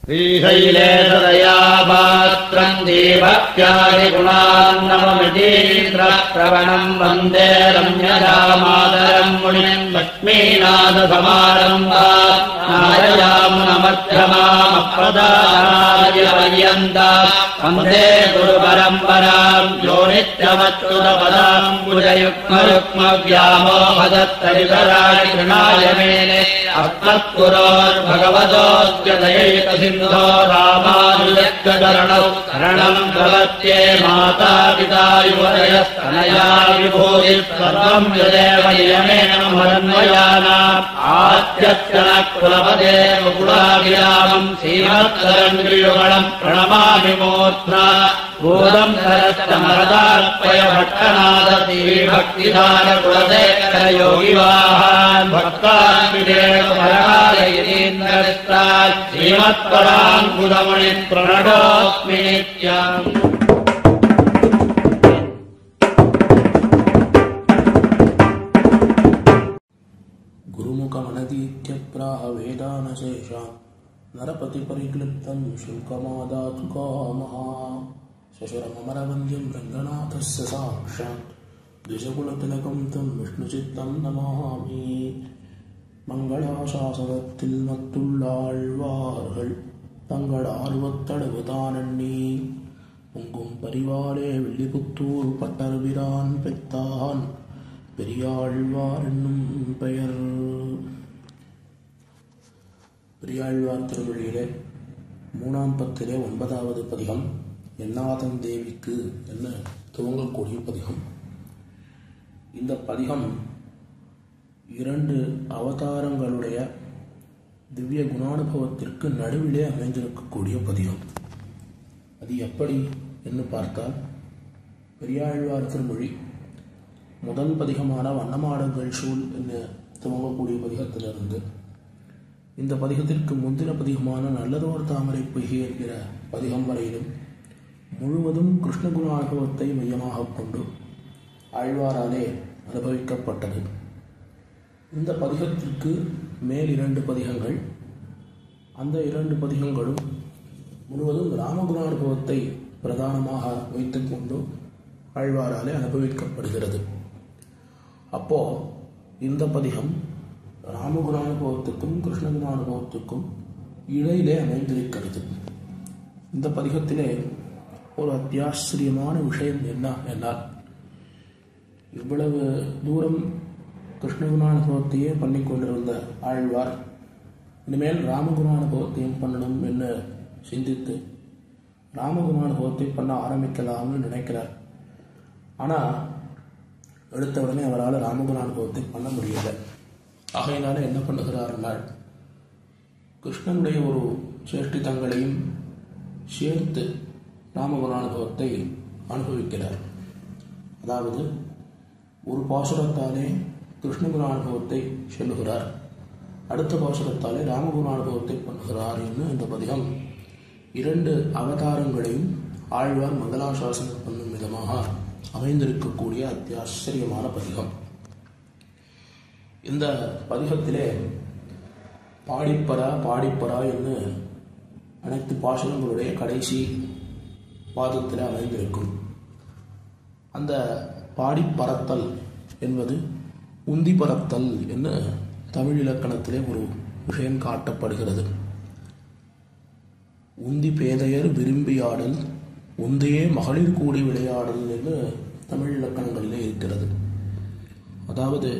श्रीशैले सदया पात्रम् दीभक्त्यादि गुणान्नममितीन्द्रप्रवणम् वन्दे रम्यजामातरम् मुनिम् लक्ष्मीनाथसमारम्भाम् नारयामुनमध्यमामप्रदानार्यपर्यन्ताम् वन्दे गुरुपरम्पराम् यो नित्यमच्युतपदाम् कुजयुग्मयुग्मव्यामोहदत्तरितराणि कृणाय मेने अस्मत्पुरोर्भगवतोऽस्य दयैकसिन्धो रामानुजस्य शरणम् प्रपद्ये माता पिता युवतयस्तनया विभूतिः सर्वम् यदेव नियमेन मदन्वयानाम् आद्यस्य नः कुलपते मुकुलाभिरामम् श्रीमत्तरङ्गियुगलम् प्रणमामि मूर्ध्ना भूतम् सरस्तमरदार्पय भट्टनाथ श्रीभक्तिधारकुलशेखरयोगिवाहान् भक्तान्विदेवपरायतीन्द्रस्तात् श्रीमत्पराङ्कुलमुनिम् प्रणतोऽस्मि नित्यम्। गुरुमुखमनतीत्यप्राह वेदानशेषान् नरपतिपरिक्लिप्तम् शुल्कमादातु कामः शशरमरवन्द्यम् रङ्गनाथस्य साक्षात् द्विजकुलतिलकम् तम् विष्णुचित्तम् नमामि மங்களாசாசனத்தில் மத்துள்ளாழ்வார்கள் தங்கள் ஆர்வத்தடுவுதானண்ணி உங்கும் பரிவாலே வெள்ளிபுத்தூர் பட்டர்பிரான் பெத்தான் பெரியாழ்வார் என்னும் பெயர். பெரியாழ்வார் திருவள்ளியிலே 3ஆம் பத்திலே 9வது பதிகம் என்னாதன் தேவிக்கு என்ன துவங்கக்கூடிய பதிகம். இந்த பதிகம் 2 அவதாரங்களுடைய திவ்ய குணானுபவத்திற்கு நடுவிலே அமைந்திருக்கக்கூடிய பதிகம். அது எப்படி என்று பார்த்தால், பெரியாழ்வார் திருமொழி முதல் பதிகமான வண்ணமாடங்கள் சூழ் என்று துவங்கக்கூடிய பதிகத்திலிருந்து இந்த பதிகத்திற்கு முந்தின பதிகமான நல்லதோர் தாமரை பொய்கை என்கிற பதிகம் வரையிலும் முழுவதும் கிருஷ்ண குணானுபவத்தை மையமாக கொண்டு ஆழ்வாராலே அனுபவிக்கப்பட்டது. இந்த பதிகத்திற்கு மேல் 2 பதிகங்கள், அந்த 2 பதிகங்களும் முழுவதும் ராமகுணானுபவத்தை பிரதானமாக வைத்துக்கொண்டு ஆழ்வாராலே அனுபவிக்கப்படுகிறது. அப்போ இந்த பதிகம் ராமகுணானுபவத்துக்கும் கிருஷ்ணகுணானுபவத்துக்கும் இடையிலே அமைந்திருக்கிறது. இந்த பதிகத்திலே ஒரு அத்தியாச்சரியமான விஷயம் என்ன என்றால், இவ்வளவு தூரம் கிருஷ்ணகுணானுபவத்தையே பண்ணிக்கொண்டிருந்த ஆழ்வார் இனிமேல் ராமகுணானுபவத்தையும் பண்ணணும் என்று சிந்தித்து ராமகுணானுபவத்தை பண்ண ஆரம்பிக்கலாம்னு நினைக்கிறார். ஆனால் எடுத்த உடனே அவரால் ராமகுணானுபவத்தை பண்ண முடியல. ஆகையினால என்ன பண்ணுகிறார்னால், கிருஷ்ணனுடைய ஒரு சேஷ்டிதங்களையும் சேர்த்து ராமகுணானுபவத்தை அனுபவிக்கிறார். அதாவது ஒரு பாசுரத்தாலே கிருஷ்ணகுணானுபவத்தை சொல்லுகிறார், அடுத்த பாசுரத்தாலே ராமகுணானுபவத்தை பண்ணுகிறார் என்று இந்த பதிகம் 2 அவதாரங்களையும் ஆழ்வார் மங்களாசாசனம் பண்ணும் விதமாக அமைந்திருக்கக்கூடிய அத்தியாச்சரியமான பதிகம். இந்த பதிகத்திலே பாடிப்பரா பாடிப்பரா என்று அனைத்து பாசுரங்களுடைய கடைசி பாதத்தில் அமைந்திருக்கும். அந்த பாடிப்பறத்தல் என்பது உந்தி பறத்தல் என்று தமிழ் இலக்கணத்திலே ஒரு விஷயம் காட்டப்படுகிறது. உந்தி பேதையர் விரும்பியாடல், உந்தையே மகளிர் கூடி விளையாடல் என்று தமிழ் இலக்கணங்களிலே இருக்கிறது. அதாவது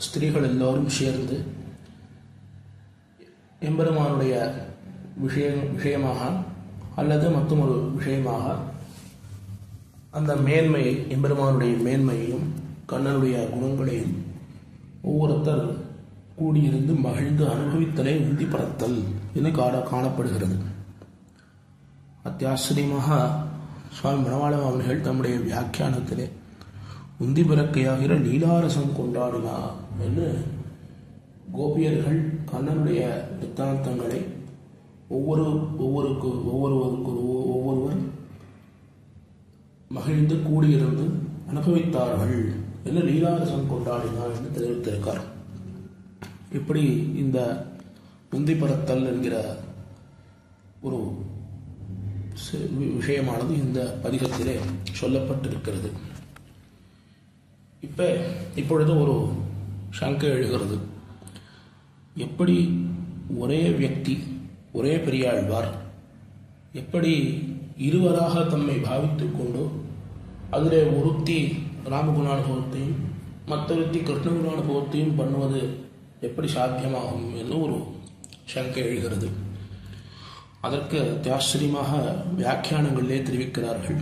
ஸ்திரீகள் எல்லோரும் சேர்ந்து எம்பெருமானுடைய விஷயமாக அல்லது மற்றும் ஒரு விஷயமாக அந்த மேன்மையை, எம்பெருமானுடைய மேன்மையையும் கண்ணனுடைய குணங்களையும் ஒவ்வொருத்தர் கூடியிருந்து மகிழ்ந்து அனுபவித்தலே உந்தி பறத்தல் என்று காணப்படுகிறது. அத்தியாச்சரியமாக சுவாமி மணவாள மாமனிகள் தம்முடைய வியாக்கியானத்திலே உந்தி பிறக்கையாகிற லீலாரசம் கொண்டாடினார் என்று கோபியர்கள் கண்ணனுடைய வித்தாந்தங்களை ஒவ்வொருவர் மகிழ்ந்து கூடியிருந்து அனுபவித்தார்கள் என்று லீலாரசம் கொண்டாடினார் என்று தெரிவித்திருக்கார். இப்படி இந்த உந்தி பறத்தல் என்கிற ஒரு விஷயமானது இந்த பதிகத்திலே சொல்லப்பட்டிருக்கிறது. இப்பொழுது ஒரு சங்கை எழுகிறது. எப்படி ஒரே வியக்தி, ஒரே பெரியாழ்வார் எப்படி இருவராக தம்மை பாவித்துக் கொண்டு அதிலே ஒருத்தி ராமகுணானுபவத்தையும் மற்றொருத்தி கிருஷ்ணகுணானுபவத்தையும் பண்ணுவது எப்படி சாத்தியமாகும் என்று ஒரு சங்கை எழுகிறது. அதற்கு அத்தியாச்சரியமாக வியாக்கியானங்களிலே தெரிவிக்கிறார்கள்.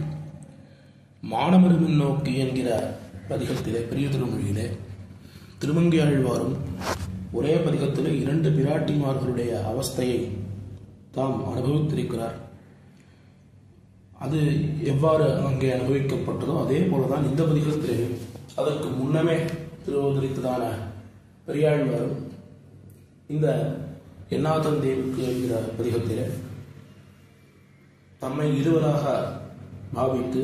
மானமரு முன்னோக்கி என்கிற பதிகத்திலே பெரிய திருமொழியிலே திருமங்கையாழ்வாரும் ஒரே பதிகத்திலே 2 பிராட்டிமார்களுடைய அவஸ்தையை தாம் அனுபவித்திருக்கிறார். அது எவ்வாறு அங்கே அனுபவிக்கப்பட்டதோ அதே போலதான் இந்த பதிகத்திலே அதற்கு முன்னமே திருவதரித்ததான பெரியாழ்வாரும் இந்த என்னாதன் தேவிக்கு என்கிற பதிகத்திலே தம்மை இருவராக பாவித்து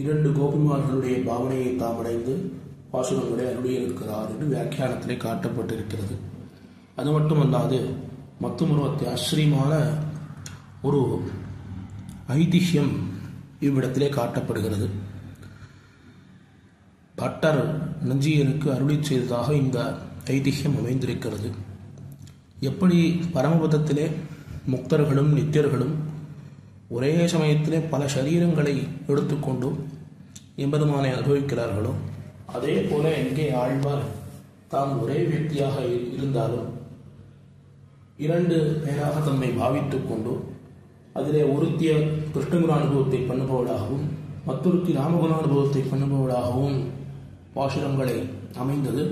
2 கோபிமார்களுடைய பாவனையை தாம் அடைந்து பாசுரங்களை அருளியிருக்கிறார் என்று வியாக்கியானத்திலே காட்டப்பட்டிருக்கிறது. அது மட்டுமல்லாது மற்றொரு அத்தியாச்சரியமான ஒரு ஐதிஹ்யம் இவ்விடத்திலே காட்டப்படுகிறது. பட்டர் நஞ்சியனுக்கு அருளி செய்ததாக இந்த ஐதிஹ்யம் அமைந்திருக்கிறது. எப்படி பரமபதத்திலே முக்தர்களும் நித்தியர்களும் ஒரே சமயத்திலே பல சரீரங்களை எடுத்துக்கொண்டு எம்பெருமானை அனுபவிக்கிறார்களோ அதே போல எங்கே ஆழ்வார் தாம் ஒரே வியக்தியாக இருந்தாலும் 2 பேராக தம்மை பாவித்துக் கொண்டு அதிலே ஒருத்திய கிருஷ்ணகுணானுபவத்தை பண்ணுபவளாகவும் மற்றொருத்தி ராமகுணானுபவத்தை பண்ணுபவளாகவும் பாசுரங்களை அமைந்தது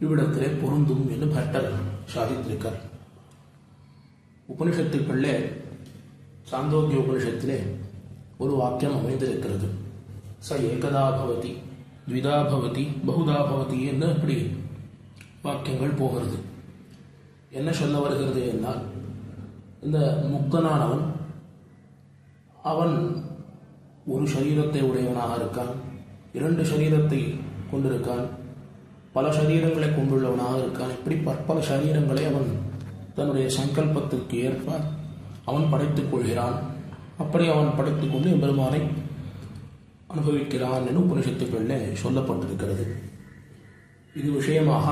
இவ்விடத்திலே பொருந்தும் என்று பட்டர் சாதித்திருக்கார். உபனிஷத்துக்களே சாந்தோக்கிய உபனிஷத்திலே ஒரு வாக்கியம் அமைந்திருக்கிறது. ச ஏகதா பவதி, த்விதா பவதி, பகுதா பவதி என்று அப்படி வாக்கியங்கள் போகிறது. என்ன சொல்ல வருகிறது என்றால், இந்த முக்தனானவன் அவன் ஒரு சரீரத்தை உடையவனாக இருக்கான், 2 சரீரத்தை கொண்டிருக்கான், பல சரீரங்களை கொண்டுள்ளவனாக இருக்கான். இப்படி பற்பல சரீரங்களை அவன் தன்னுடைய சங்கல்பத்திற்கு ஏற்ப அவன் படைத்துக் கொள்கிறான். அப்படி அவன் படைத்துக் கொண்டு எம்பெருமானை அனுபவிக்கிறான் என உபனிஷத்துக்களில் சொல்லப்பட்டிருக்கிறது. இது விஷயமாக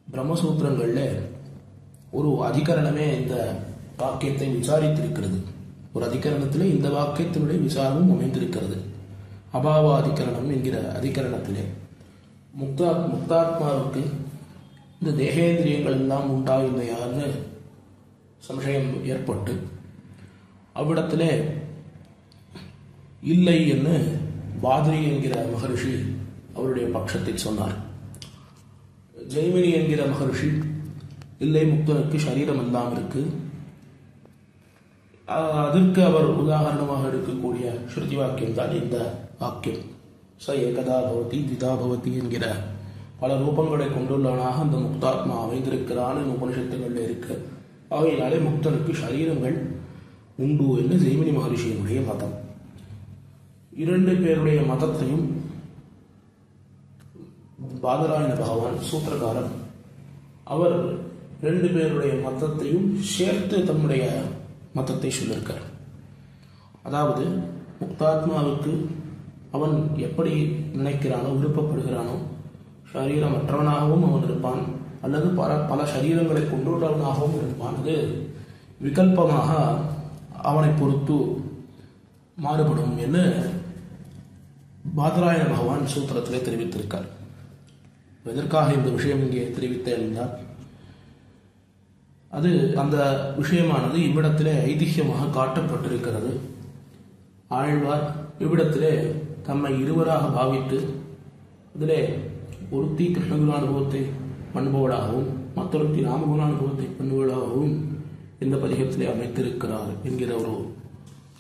பிரம்மசூத்திரங்களில் ஒரு அதிகரணமே இந்த வாக்கியத்தை விசாரித்திருக்கிறது. ஒரு அதிகரணத்திலே இந்த வாக்கியத்தினுடைய விசாரமும் அமைந்திருக்கிறது. அபாவ அதிகரணம் என்கிற அதிகரணத்திலே முக்தாத்மாவுக்கு இந்த தேகேந்திரியங்கள் எல்லாம் உண்டாயில்லையான்னு சம்சயம் ஏற்பட்டு அவ்விடத்திலே இல்லை என்று பாதிரி என்கிற மகரிஷி அவருடைய பட்சத்தில் சொன்னார். ஜெய்மினி என்கிற மகரிஷி இல்லை, முக்தனுக்கு சரீரம் எல்லாம் இருக்கு, அதற்கு அவர் உதாரணமாக எடுக்கக்கூடிய ஸ்ருதி வாக்கியம் தான் இந்த வாக்கியம். ச ஏகதா பவதி த்விதா பவதி என்கிற பல ரூபங்களை கொண்டுள்ளவனாக அந்த முக்தாத்மா அமைந்திருக்கிறான் உபனிஷத்துகளில் இருக்கு. ஆகையினாலே முக்தனுக்கு சரீரங்கள் உண்டு என்று ஜெய்மினி மகரிஷியினுடைய மதம். 2 பேருடைய மதத்தையும் பாதராயண பகவான் சூத்திரகாரன் அவர் 2 பேருடைய மதத்தையும் சேர்த்து தம்முடைய மதத்தை சொல்லியிருக்கார். அதாவது முக்தாத்மாவுக்கு அவன் எப்படி நினைக்கிறானோ விருப்பப்படுகிறானோ சரீரமற்றவனாகவும் அவன் இருப்பான், அல்லது பல சரீரங்களை கொண்டுள்ளவனாகவும் இருப்பான். அது விகல்பமாக அவனை பொறுத்து மாறுபடும் என்று பாதராயண பகவான் சூத்திரத்திலே தெரிவித்திருக்கார். எதற்காக இந்த விஷயம் இங்கே தெரிவித்தேன் என்றால், அது அந்த விஷயமானது இவ்விடத்திலே ஐதிஹ்யமாக காட்டப்பட்டிருக்கிறது. ஆழ்வார் இவ்விடத்திலே தம்மை இருவராக பாவித்து அதிலே ஒருத்தி கிருஷ்ணகுணானுபவத்தை பண்ணுபவளாகவும் மற்றொருத்தி ராமகுணானுபவத்தை பண்ணுபவளாகவும் இந்த பதிகத்திலே அமைத்திருக்கிறார் என்கிற ஒரு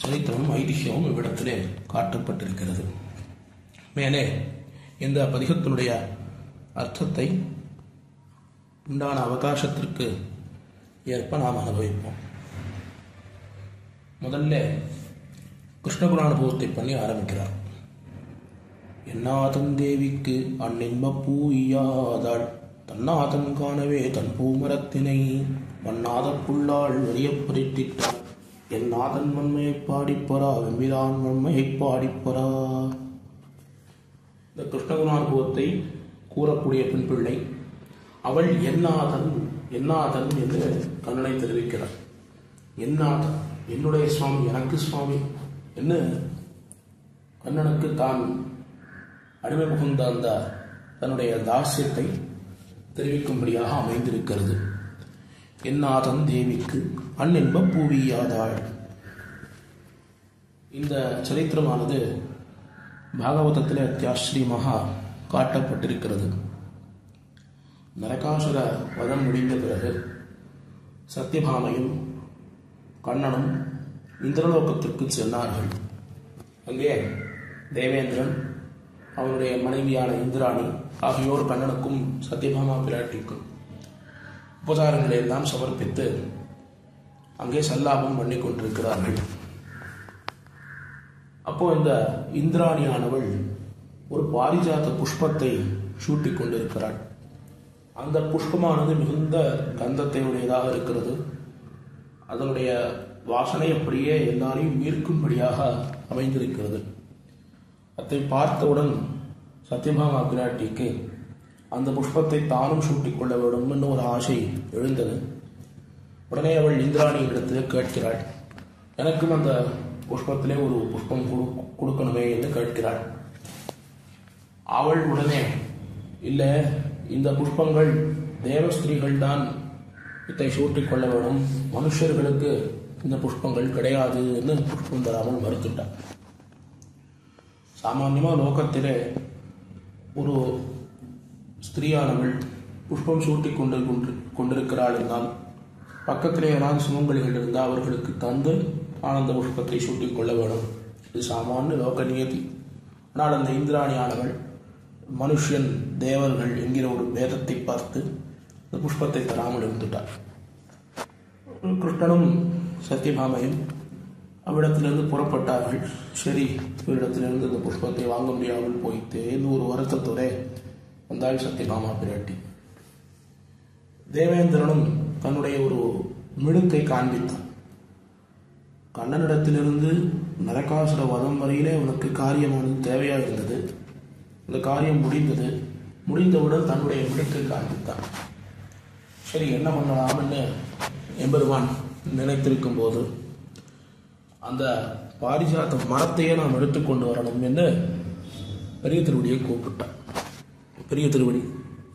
சரித்திரமும் ஐதிஹ்யமும் இவ்விடத்திலே காட்டப்பட்டிருக்கிறது. மேலே இந்த பதிகத்தினுடைய அர்த்தத்தை உண்டான அவகாசத்திற்கு ஏற்ப நாம் அனுபவிப்போம். முதல்ல கிருஷ்ணகுணானுபவத்தை பண்ணி ஆரம்பிக்கிறார். என்னாதன் தேவிக்கு அந்நின்ப பூ ஈயாதாள் தன்னாதன் காணவே தன் பூமரத்தினை வண்ணாத புல்லாள் வரியப் பறித்திட்டார் என் நாதன் வன்மையை பாடிப்பரா வெம்பிரான் வன்மையை பாடிப்பரா. இந்த கிருஷ்ணகுணானுபவத்தை கூறக்கூடிய பெண் பிள்ளை அவள் என்னாதன் என்னாதன் என்று கண்ணனை தெரிவிக்கிறார். என்னாதன் என்னுடைய சுவாமி, எனக்கு சுவாமி என்று கண்ணனுக்கு தான் அடிமை புகுந்த அந்த தன்னுடைய தாசியத்தை தெரிவிக்கும்படியாக அமைந்திருக்கிறது. என்னாதன் தேவிக்கு அன்பென்ப பூவியாதாள். இந்த சரித்திரமானது பாகவதத்திலே அத்தியாச்சரியமாக காட்டப்பட்டிருக்கிறது. நரகாசுர வதம் முடிந்த பிறகு சத்யபாமையும் கண்ணனும் இந்திரலோகத்திற்கு சென்றார்கள். அங்கே தேவேந்திரன், அவனுடைய மனைவியான இந்திராணி ஆகியோர் கண்ணனுக்கும் சத்யபாமா பிராட்டிக்கும் உபசாரங்களை எல்லாம் சமர்ப்பித்து அங்கே சல்லாபம் பண்ணி கொண்டிருக்கிறார்கள். அப்போ இந்த இந்திராணியானவள் ஒரு பாரிஜாத புஷ்பத்தை சூட்டிக் கொண்டிருக்கிறாள். அந்த புஷ்பமானது மிகுந்த கந்தத்தை உடையதாக இருக்கிறது. அதனுடைய வாசனை அப்படியே எல்லாரையும் ஈர்க்கும்படியாக அமைந்திருக்கிறது. அதை பார்த்தவுடன் சத்யபாமா பிராட்டிக்கு அந்த புஷ்பத்தை தானும் சூட்டிக் கொள்ள வேண்டும் என்று ஒரு ஆசை எழுந்தது. உடனே அவள் இந்திராணியிடத்திலே கேட்கிறாள், எனக்கும் அந்த புஷ்பத்திலே ஒரு புஷ்பம் கொடுக்கணுமே என்று கேட்கிறாள். அவள் உடனே, இல்லை, இந்த புஷ்பங்கள் தேவஸ்திரீகள் தான் இதை சூட்டிக் கொள்ள வேண்டும், மனுஷர்களுக்கு இந்த புஷ்பங்கள் கிடையாது என்று புஷ்பம் தராமல் மறுத்துட்டார். சாமான்யமாக லோகத்திலே ஒரு ஸ்திரீயானவள் புஷ்பம் சூட்டிக் கொண்டிருக்கிறாள் என்றால் பக்கத்திலே யாராவது சுமங்கலிகள் இருந்தால் அவர்களுக்கு தந்து ஆனந்த புஷ்பத்தை சூட்டிக் கொள்ள வேண்டும். இது சாமானிய லோக நியதி. ஆனால் அந்த இந்திராணியானவள் மனுஷன் தேவர்கள் என்கிற ஒரு பேதத்தை பார்த்து இந்த புஷ்பத்தை தராமல் இருந்துட்டார். கிருஷ்ணனும் சத்யபாமையும் அவ்விடத்திலிருந்து புறப்பட்டார்கள். சரி, இவரிடத்திலிருந்து இந்த புஷ்பத்தை வாங்க முடியாமல் போய்த்தே ஒரு வருத்தத்தோட வந்தாள் சத்யபாமா பிராட்டி. தேவேந்திரனும் தன்னுடைய ஒரு மிடுக்கை காண்பித்தான். கண்ணனிடத்திலிருந்து நரகாசுர வதம் வரையிலே உனக்கு காரியமானது தேவையாக இருந்தது. இந்த காரியம் முடிந்தது. முடிந்தவுடன் தன்னுடைய மிடுக்கை காண்பித்தான். சரி, என்ன பண்ணலாம்னு எம்பெருமான் நினைத்திருக்கும் போது அந்த பாரிஜாத மரத்தையே நாம் எடுத்துக்கொண்டு வரணும் என்று பெரிய திருவடியை கூப்பிட்டான். பெரிய திருவடி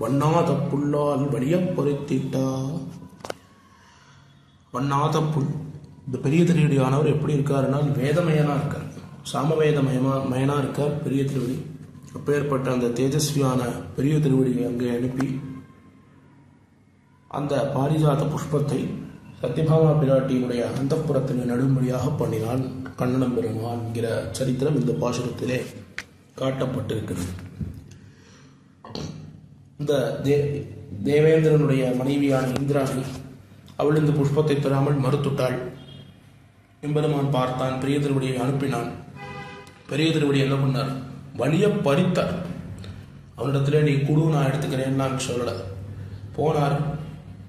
வண்ணாத புல்லால் வழிய பொருத்திட்டா. வண்ணாத புல். இந்த பெரிய திருவடியானவர் எப்படி இருக்காருன்னா வேதமயனா இருக்கார், சாமவேதமயனா இருக்கார் பெரிய திருவடி. அப்பேற்பட்ட அந்த தேஜஸ்வியான பெரிய திருவடியை அங்கே அனுப்பி அந்த பாரிஜாத புஷ்பத்தை சத்யபாமா பிராட்டியினுடைய அந்தப்புறத்தினை நடும்படியாக பண்ணினான் கண்ணனம் பெருமான் என்கிற சரித்திரம் இந்த பாசுரத்திலே காட்டப்பட்டிருக்கிறது. இந்த தேவேந்திரனுடைய மனைவியான இந்திராணி அவள் இந்த புஷ்பத்தை தராமல் மறுத்துட்டாள். எம்பெருமான் பார்த்தான், பெரிய திருவடியை அனுப்பினான். பெரிய திருவடி என்ன பண்ணார், வலிய பறித்தார். அவனிடத்திலே நீ குடு, நான் எடுத்துக்கிறேன் நான் சொல்லல. போனார்.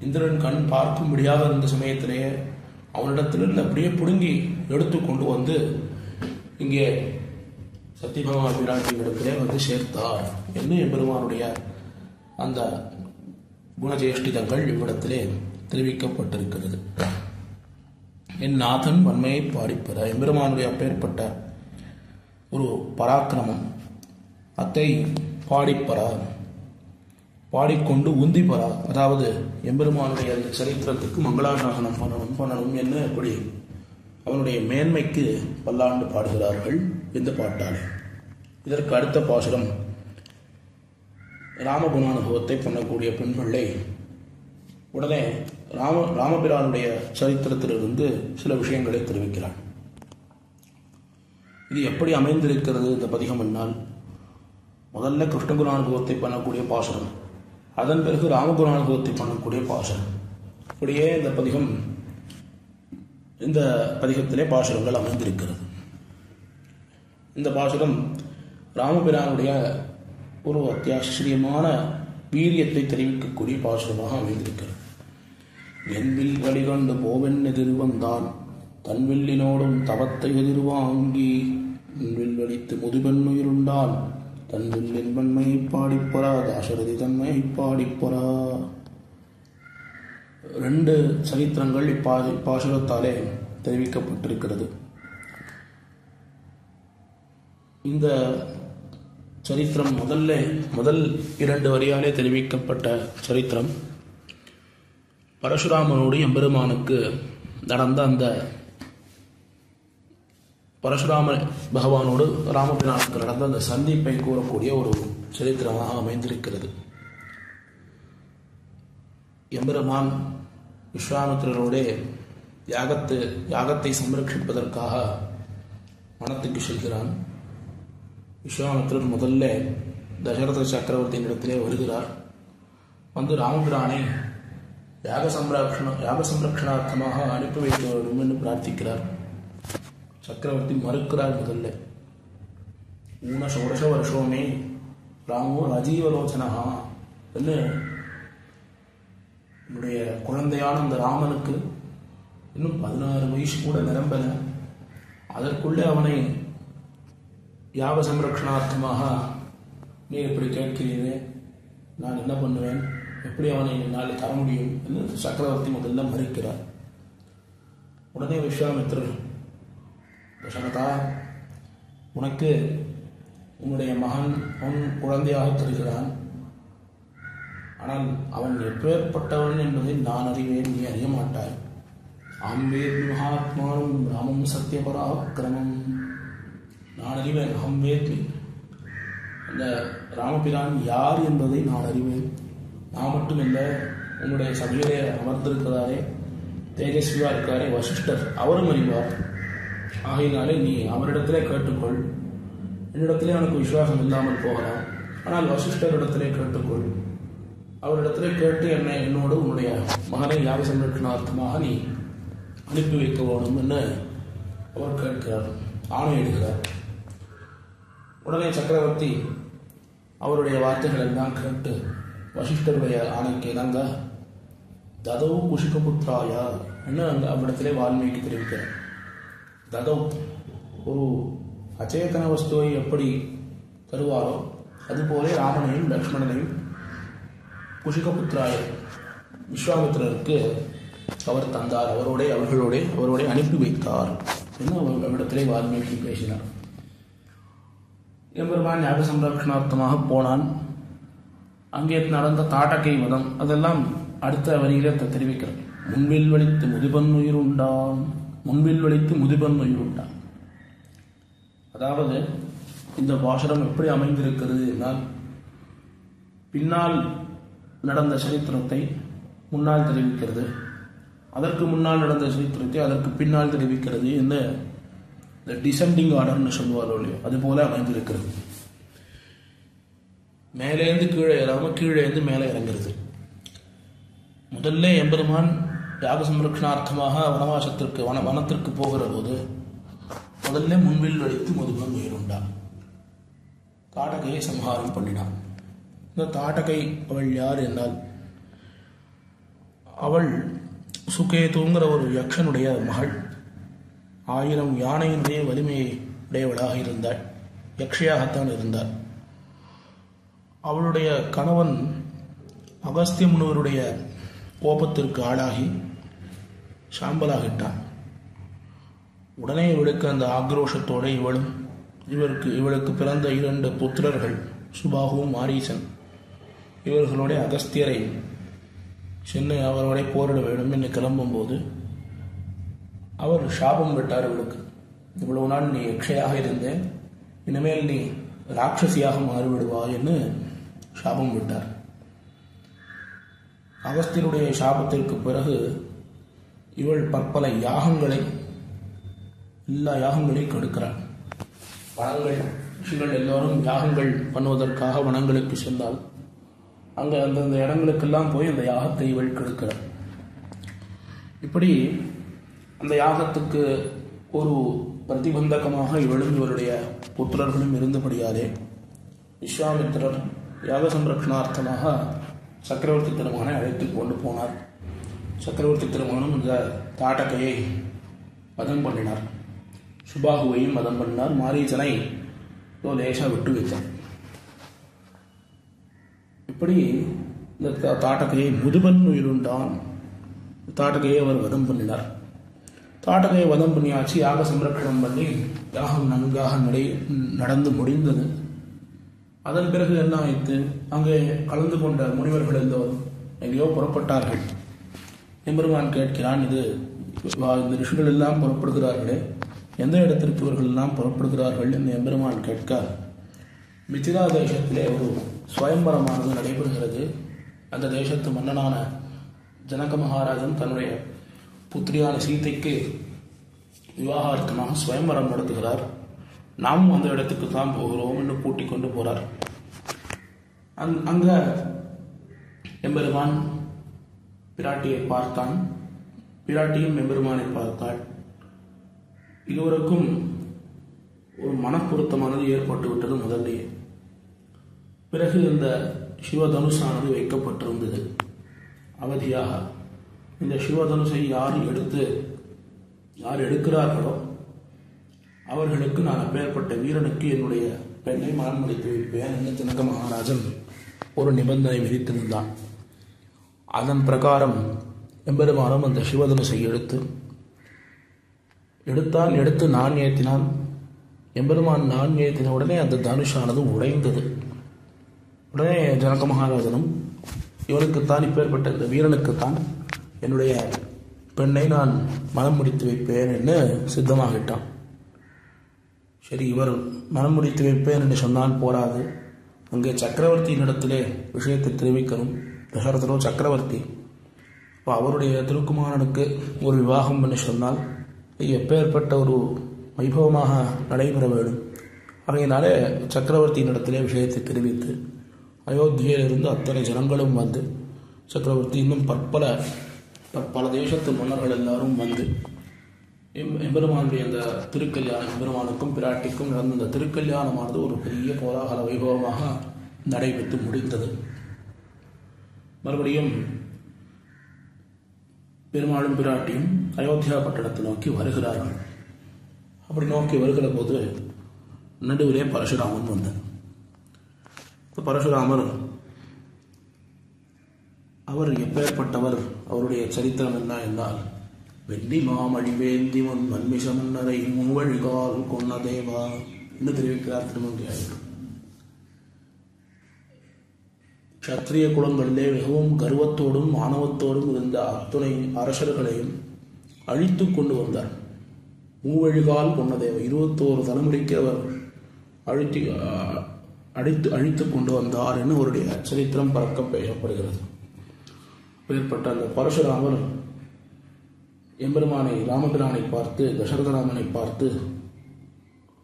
இந்திரன் கண் பார்க்கும்படியாக இருந்த சமயத்திலேயே அவனிடத்திலிருந்து அப்படியே பிடுங்கி எடுத்து கொண்டு வந்து இங்கே சத்யபாமா பிராட்டியிடத்திலே வந்து சேர்த்தார் என்று எம்பெருமானுடைய அந்த குணஜேஷ்டிதங்கள் இவ்விடத்திலே தெரிவிக்கப்பட்டிருக்கிறது. என் நாதன் வன்மையை பாடிப்பெற. எம்பெருமானுடைய அப்பேற்பட்ட ஒரு பராக்கிரமம் அத்தை பாடிப்பரா, பாடிக்கொண்டு உந்தி பரா. அதாவது எம்பெருமானுடைய அந்த சரித்திரத்துக்கு மங்களாசாசனம் பண்ணணும் என்ன எப்படி அவனுடைய மேன்மைக்கு பல்லாண்டு பாடுகிறார்கள் இந்த பாட்டாளி. இதற்கு அடுத்த பாசுரம் ராமகுணானுபவத்தை பண்ணக்கூடிய பெண் பிள்ளை உடனே ராமபிரானுடைய சரித்திரத்திலிருந்து சில விஷயங்களை தெரிவிக்கிறார். இது எப்படி அமைந்திருக்கிறது இந்த பதிகம் என்னால், முதல்ல கிருஷ்ணகுணானுபவத்தை பண்ணக்கூடிய பாசுரம், அதன் பிறகு ராமகுணானுபவத்தை பண்ணக்கூடிய பாசுரம். அப்படியே இந்த பதிகத்திலே பாசுரங்கள் அமைந்திருக்கிறது. இந்த பாசுரம் ராமபிரானுடைய ஒரு அத்தியாச்சரியமான வீரியத்தை தெரிவிக்கக்கூடிய பாசுரமாக அமைந்திருக்கிறது. என்வில் வழிகண்டு போவென் எதிர் வந்தான் தன்வில்லினோடும் தவத்தை எதிர்வாங்கி என்வில் வலித்து முதுபெண்ணுயிருண்டான் தன்வில்லின் வன்மையை பாடிப்பொறா தாசரதி தன்மையை பாடிப்பொறா. 2 சரித்திரங்கள் இப்பாசுரத்தாலே தெரிவிக்கப்பட்டிருக்கிறது. இந்த சரித்திரம் முதல் 2 வரியாலே தெரிவிக்கப்பட்ட சரித்திரம் பரசுராமனோடு எம்பெருமானுக்கு நடந்த அந்த பரசுராம பகவானோடு ராமபிரானுக்கு நடந்த அந்த சந்திப்பை கூறக்கூடிய ஒரு சரித்திரமாக அமைந்திருக்கிறது. எம்பெருமான் விஸ்வாமித்திரரோட யாகத்தை சம்ரட்சிப்பதற்காக வனத்துக்கு செல்கிறான். விஸ்வாமித்திரர் முதல்ல தசரத சக்கரவர்த்தியின் இடத்திலே வருகிறார். வந்து ராமபிரானை யாக சம்ரக்ஷணார்த்தமாக அனுப்பி வைக்க வேண்டும் என்று பிரார்த்திக்கிறார். சக்கரவர்த்தி மறுக்கிறார். முதல்ல ஊன ஷோடச வருஷோமே ராமோ ராஜீவலோச்சனஹா என்று என்னுடைய குழந்தையான அந்த ராமனுக்கு இன்னும் 16 வயசு கூட நிரம்பல. அதற்குள்ளே அவனை யாக சம்ரக்ஷணார்த்தமாக நீ எப்படி கேட்கிறீரே, நான் என்ன பண்ணுவேன், எப்படி அவனை என்னால் தர முடியும் என்று சக்கரவர்த்தி முதல்ல மறுக்கிறார். உடனே விஸ்வாமித்திரர், தசரதா, உனக்கு உன்னுடைய மகன் உன் குழந்தையாக தருகிறான். ஆனால் அவன் எப்பேற்பட்டவன் என்பதை நான் அறிவேன், நீ அறிய மாட்டாய். அம்பேத் மகாத்மானம் ராமம் சத்தியபராக்கிரமம். நான் அறிவேன். அம்பேத் அந்த ராமபிரான் யார் என்பதை நான் அறிவேன். நான் மட்டும் இல்லை, உன்னுடைய சபையிலே அமர்ந்திருக்கிறாரே, தேஜஸ்வியா இருக்காரே வசிஷ்டர், அவரும் அறிவார். ஆகையினாலே நீ அவரிடத்திலே கேட்டுக்கொள். என்னிடத்திலே அவனுக்கு விசுவாசம் இல்லாமல் போகலாம், ஆனால் வசிஷ்டரிடத்திலே கேட்டுக்கொள். அவரிடத்திலே கேட்டு என்னோடு உன்னுடைய மகனை யாக சம்ரட்சணார்த்தமாக நீ அனுப்பி வைக்க வேண்டும் என்று அவர் கேட்கிறார், ஆணையிடுகிறார். உடனே சக்கரவர்த்தி அவருடைய வார்த்தைகள் எல்லாம் கேட்டு வசிஷ்டருடைய ஆணைக்கு இணங்க ததவு குஷிகபுத்திராயா என்று அவ்விடத்திலே வால்மீகி தெரிவிக்கிறார். ததவ் ஒரு அச்சேதன வஸ்துவை எப்படி தருவாரோ அதுபோலே ராமனையும் லக்ஷ்மணனையும் குஷிகபுத்திராய விஸ்வாமித்திரருக்கு அவர் தந்தார். அவரோட அனுப்பி வைத்தார் என்று அவ்விடத்திலே வால்மீகி பேசினார். எம்பெருமான் யாக சம்ரக்ஷணார்த்தமாக போனான். அங்கே நடந்த தாட்டகை வதம் அதெல்லாம் அடுத்த வரியிலே தெரிவிக்கிறார். முன்பில் வலித்து முதுபன்னுயிர் உண்டான். அதாவது இந்த பாசுரம் எப்படி அமைந்திருக்கிறது என்றால், பின்னால் நடந்த சரித்திரத்தை முன்னால் தெரிவிக்கிறது, அதற்கு முன்னால் நடந்த சரித்திரத்தை அதற்கு பின்னால் தெரிவிக்கிறது. இந்த டிசெண்டிங் ஆர்டர்னு சொல்லுவாரோ இல்லையோ அதுபோல அமைந்திருக்கிறது. மேலேருந்து கீழே ஏறாம கீழே இருந்து மேலே இறங்குறது. முதல்ல எம்பெருமான் யாக சம்ரக்ஷணார்த்தமாக வனத்திற்கு போகிற போது முதல்ல முன்பில் வலித்து முதுபன் உயிருண்டான். தாட்டகையை சம்ஹாரம் பண்ணினான். இந்த தாட்டகை அவள் யார் என்றால், அவள் சுகேதுங்கிற ஒரு யக்ஷனுடைய மகள். 1000 யானையினுடைய வலிமையை உடையவளாக இருந்தாள். யக்ஷியாகத்தான் இருந்தாள். அவளுடைய கணவன் அகஸ்திய முனிவருடைய கோபத்திற்கு ஆளாகி சாம்பலாகிட்டான். உடனே இவளுக்கு அந்த ஆக்ரோஷத்தோடு இவளுக்கு பிறந்த 2 புத்திரர்கள் சுபாகுவும் மாரீசன், இவர்களோட அகஸ்தியரை சென்று அவரோட போரிட வேண்டும் என்று கிளம்பும்போது அவர் சாபம் விட்டார். இவளுக்கு, இவ்வளவு நாள் நீ யக்ஷையாக இருந்தேன், இனிமேல் நீ ராட்சசியாக மாறிவிடுவாய் என்று சாபம் விட்டார். அகஸ்தியருடைய சாபத்திற்கு பிறகு இவள் பற்பல எல்லா யாகங்களையும் கெடுக்கிறாள். ரிஷிகள் எல்லோரும் யாகங்கள் பண்ணுவதற்காக வனங்களுக்கு சென்றால் அங்கே அந்தந்த இடங்களுக்கெல்லாம் போய் அந்த யாகத்தை இவள் கெடுக்கிறாள். இப்படி அந்த யாகத்துக்கு ஒரு பிரதிபந்தகமாக இவளும் இவருடைய புத்திரர்களும் இருந்தபடியாலே விஸ்வாமித்திரர் யாக சம்ரக்ஷணார்த்தமாக சக்கரவர்த்தி திருமகனை அழைத்து கொண்டு போனார். சக்கரவர்த்தி திருமகனும் இந்த தாட்டகையை வதம் பண்ணினார். சுபாகுவையும் வதம் பண்ணினார். மாரீச்சனை லேசாக விட்டு வைத்தார். இப்படி இந்த தாட்டகையை முதுபன் உயிருண்டான். தாட்டகையை அவர் வதம் பண்ணினார். தாட்டகையை வதம் பண்ணியாச்சு. யாக சம்ரட்சணம் பண்ணி யாகம் நன்காக நடந்து முடிந்தது. அதன் பிறகு என்ன ஆயிற்று? அங்கே கலந்து கொண்ட முனிவர்கள் எல்லோரும் எங்கேயோ புறப்பட்டார்கள். எம்பெருமான் கேட்கிறான், இது இந்த ரிஷிகள் எல்லாம் புறப்படுகிறார்களே, எந்த இடத்திற்கு இவர்கள் எல்லாம் புறப்படுகிறார்கள் என்று எம்பெருமான் கேட்க, மிதிலா தேசத்திலே ஒரு சுயம்பரமானது நடைபெறுகிறது. அந்த தேசத்து மன்னனான ஜனக மகாராஜன் தன்னுடைய புத்திரியான சீதைக்கு விவாகார்த்தமாக சுயம்பரம் நடத்துகிறார். நாமும் அந்த இடத்துக்கு தான் போகிறோம் என்று கூட்டிக் கொண்டு போறார். அங்க எம்பெருமான் பிராட்டியை பார்த்தான். பிராட்டியும் எம்பெருமானை பார்த்தாள். இருவருக்கும் ஒரு மனப்பொருத்தமானது ஏற்பட்டு விட்டது முதல்லையே. பிறகு இந்த சிவதனுஷானது வைக்கப்பட்டிருந்தது அவதியாக. இந்த சிவதனுஷை யார் எடுக்கிறார்களோ அவர்களுக்கு நான் அப்பேற்பட்ட வீரனுக்கு என்னுடைய பெண்ணை மனம் முடித்து வைப்பேன் என்று ஜனக மகாராஜன் ஒரு நிபந்தனை விதித்திருந்தான். அதன் பிரகாரம் எம்பெருமானும் அந்த சிவதனுஷை எடுத்து நான் ஏற்றினான். எம்பெருமான் நான் ஏற்றின உடனே அந்த தனுஷானது உடைந்தது. உடனே ஜனக மகாராஜனும் இவனுக்குத்தான், இப்பேற்பட்ட இந்த வீரனுக்குத்தான் என்னுடைய பெண்ணை நான் மனம் முடித்து வைப்பேன் என்று சித்தமாகிட்டான். சரி, இவர் மனம் முடித்து வைப்பேன் என்று சொன்னால் போராது, அங்கே சக்கரவர்த்தியினிடத்திலே விஷயத்தை தெரிவிக்கணும். தசரதனோ சக்கரவர்த்தி, அவருடைய திருக்குமாரனுக்கு ஒரு விவாகம் என்று சொன்னால் எப்பேற்பட்ட ஒரு வைபவமாக நடைபெற வேண்டும். ஆகையினாலே சக்கரவர்த்தியினிடத்திலே விஷயத்தை தெரிவித்து அயோத்தியிலிருந்து அத்தனை ஜனங்களும் வந்து, சக்கரவர்த்தி இன்னும் பற்பல தேசத்து மன்னர்கள் எல்லாரும் வந்து எம்பெருமானுடைய அந்த திருக்கல்யாணம், எம்பெருமானுக்கும் பிராட்டிக்கும் நடந்த அந்த திருக்கல்யாணமானது ஒரு பெரிய கோலாகல வைபவமாக நடைபெற்று முடிந்தது. மறுபடியும் பெருமாளும் பிராட்டியும் அயோத்தியா பட்டணத்தை நோக்கி வருகிறார்கள். அப்படி நோக்கி வருகிற போது நடுவிலே பரசுராமன் வந்தார். பரசுராமர் அவர் எப்பேற்பட்டவர், அவருடைய சரித்திரம் என்ன என்றால், வெள்ளி மாமழிவேந்தி முன் மன்மிஷ மன்னரை மூவழிகால் கொன்ன தேவா என்று தெரிவிக்கிறார் திருமங்கையாளர். சத்திரிய குலங்களிலே மிகவும் கர்வத்தோடும் ஆணவத்தோடும் இருந்த அத்துணை அரசர்களையும் அழித்து கொண்டு வந்தார். மூவழிகால் கொன்ன தேவா, 21 தலைமுறைக்கு அவர் அழித்து கொண்டு வந்தார் என்று அவருடைய சரித்திரம் பறக்க பேசப்படுகிறது. ஏற்பட்ட அந்த பரசுராமர் எம்பெருமானை ராமபிரானை பார்த்து, தசரதராமனை பார்த்து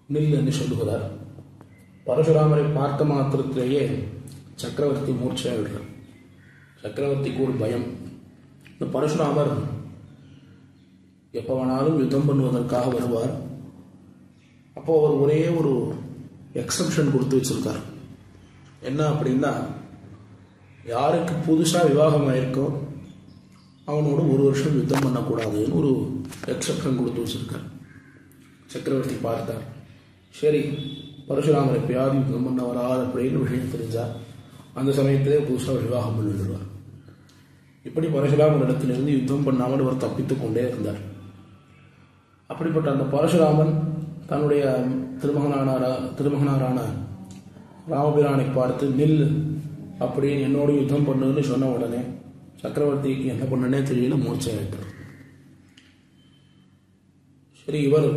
நில் என்று சொல்லுகிறார். பரசுராமரை பார்த்த மாத்திரத்திலேயே சக்கரவர்த்தி மூர்ச்சையாகிறார். சக்கரவர்த்திக்கு ஒரு பயம். இந்த பரசுராமர் எப்ப வேணாலும் யுத்தம் பண்ணுவதற்காக வருவார். அப்போ அவர் ஒரே ஒரு எக்ஸப்ஷன் கொடுத்து வச்சிருக்கார். என்ன அப்படின்னா, யாருக்கு புதுசா விவாகம் ஆயிருக்கோ அவனோட 1 வருஷம் யுத்தம் பண்ணக்கூடாதுன்னு ஒரு எக்ஸப்ஷன் கொடுத்து வச்சிருக்கார். சக்கரவர்த்தி பார்த்தார். சரி, பரசுராமர் எப்பயாவது யுத்தம் பண்ண வராது அப்படின்னு விஷயம் தெரிஞ்சார். அந்த சமயத்திலே புதுசாக விவாகம் பண்ணிவிடுவார். இப்படி பரசுராமர் இடத்திலிருந்து யுத்தம் பண்ணாமல் அவர் தப்பித்துக் கொண்டே இருந்தார். அப்படிப்பட்ட அந்த பரசுராமன் தன்னுடைய திருமகனாரான ராமபிரானை பார்த்து நில் அப்படின்னு என்னோட யுத்தம் பண்ணுன்னு சொன்ன உடனே சக்கரவர்த்திக்கு என்ன பண்ணனே தெரியல, மூர்ச்சையாயிட்டார். சரி, இவர்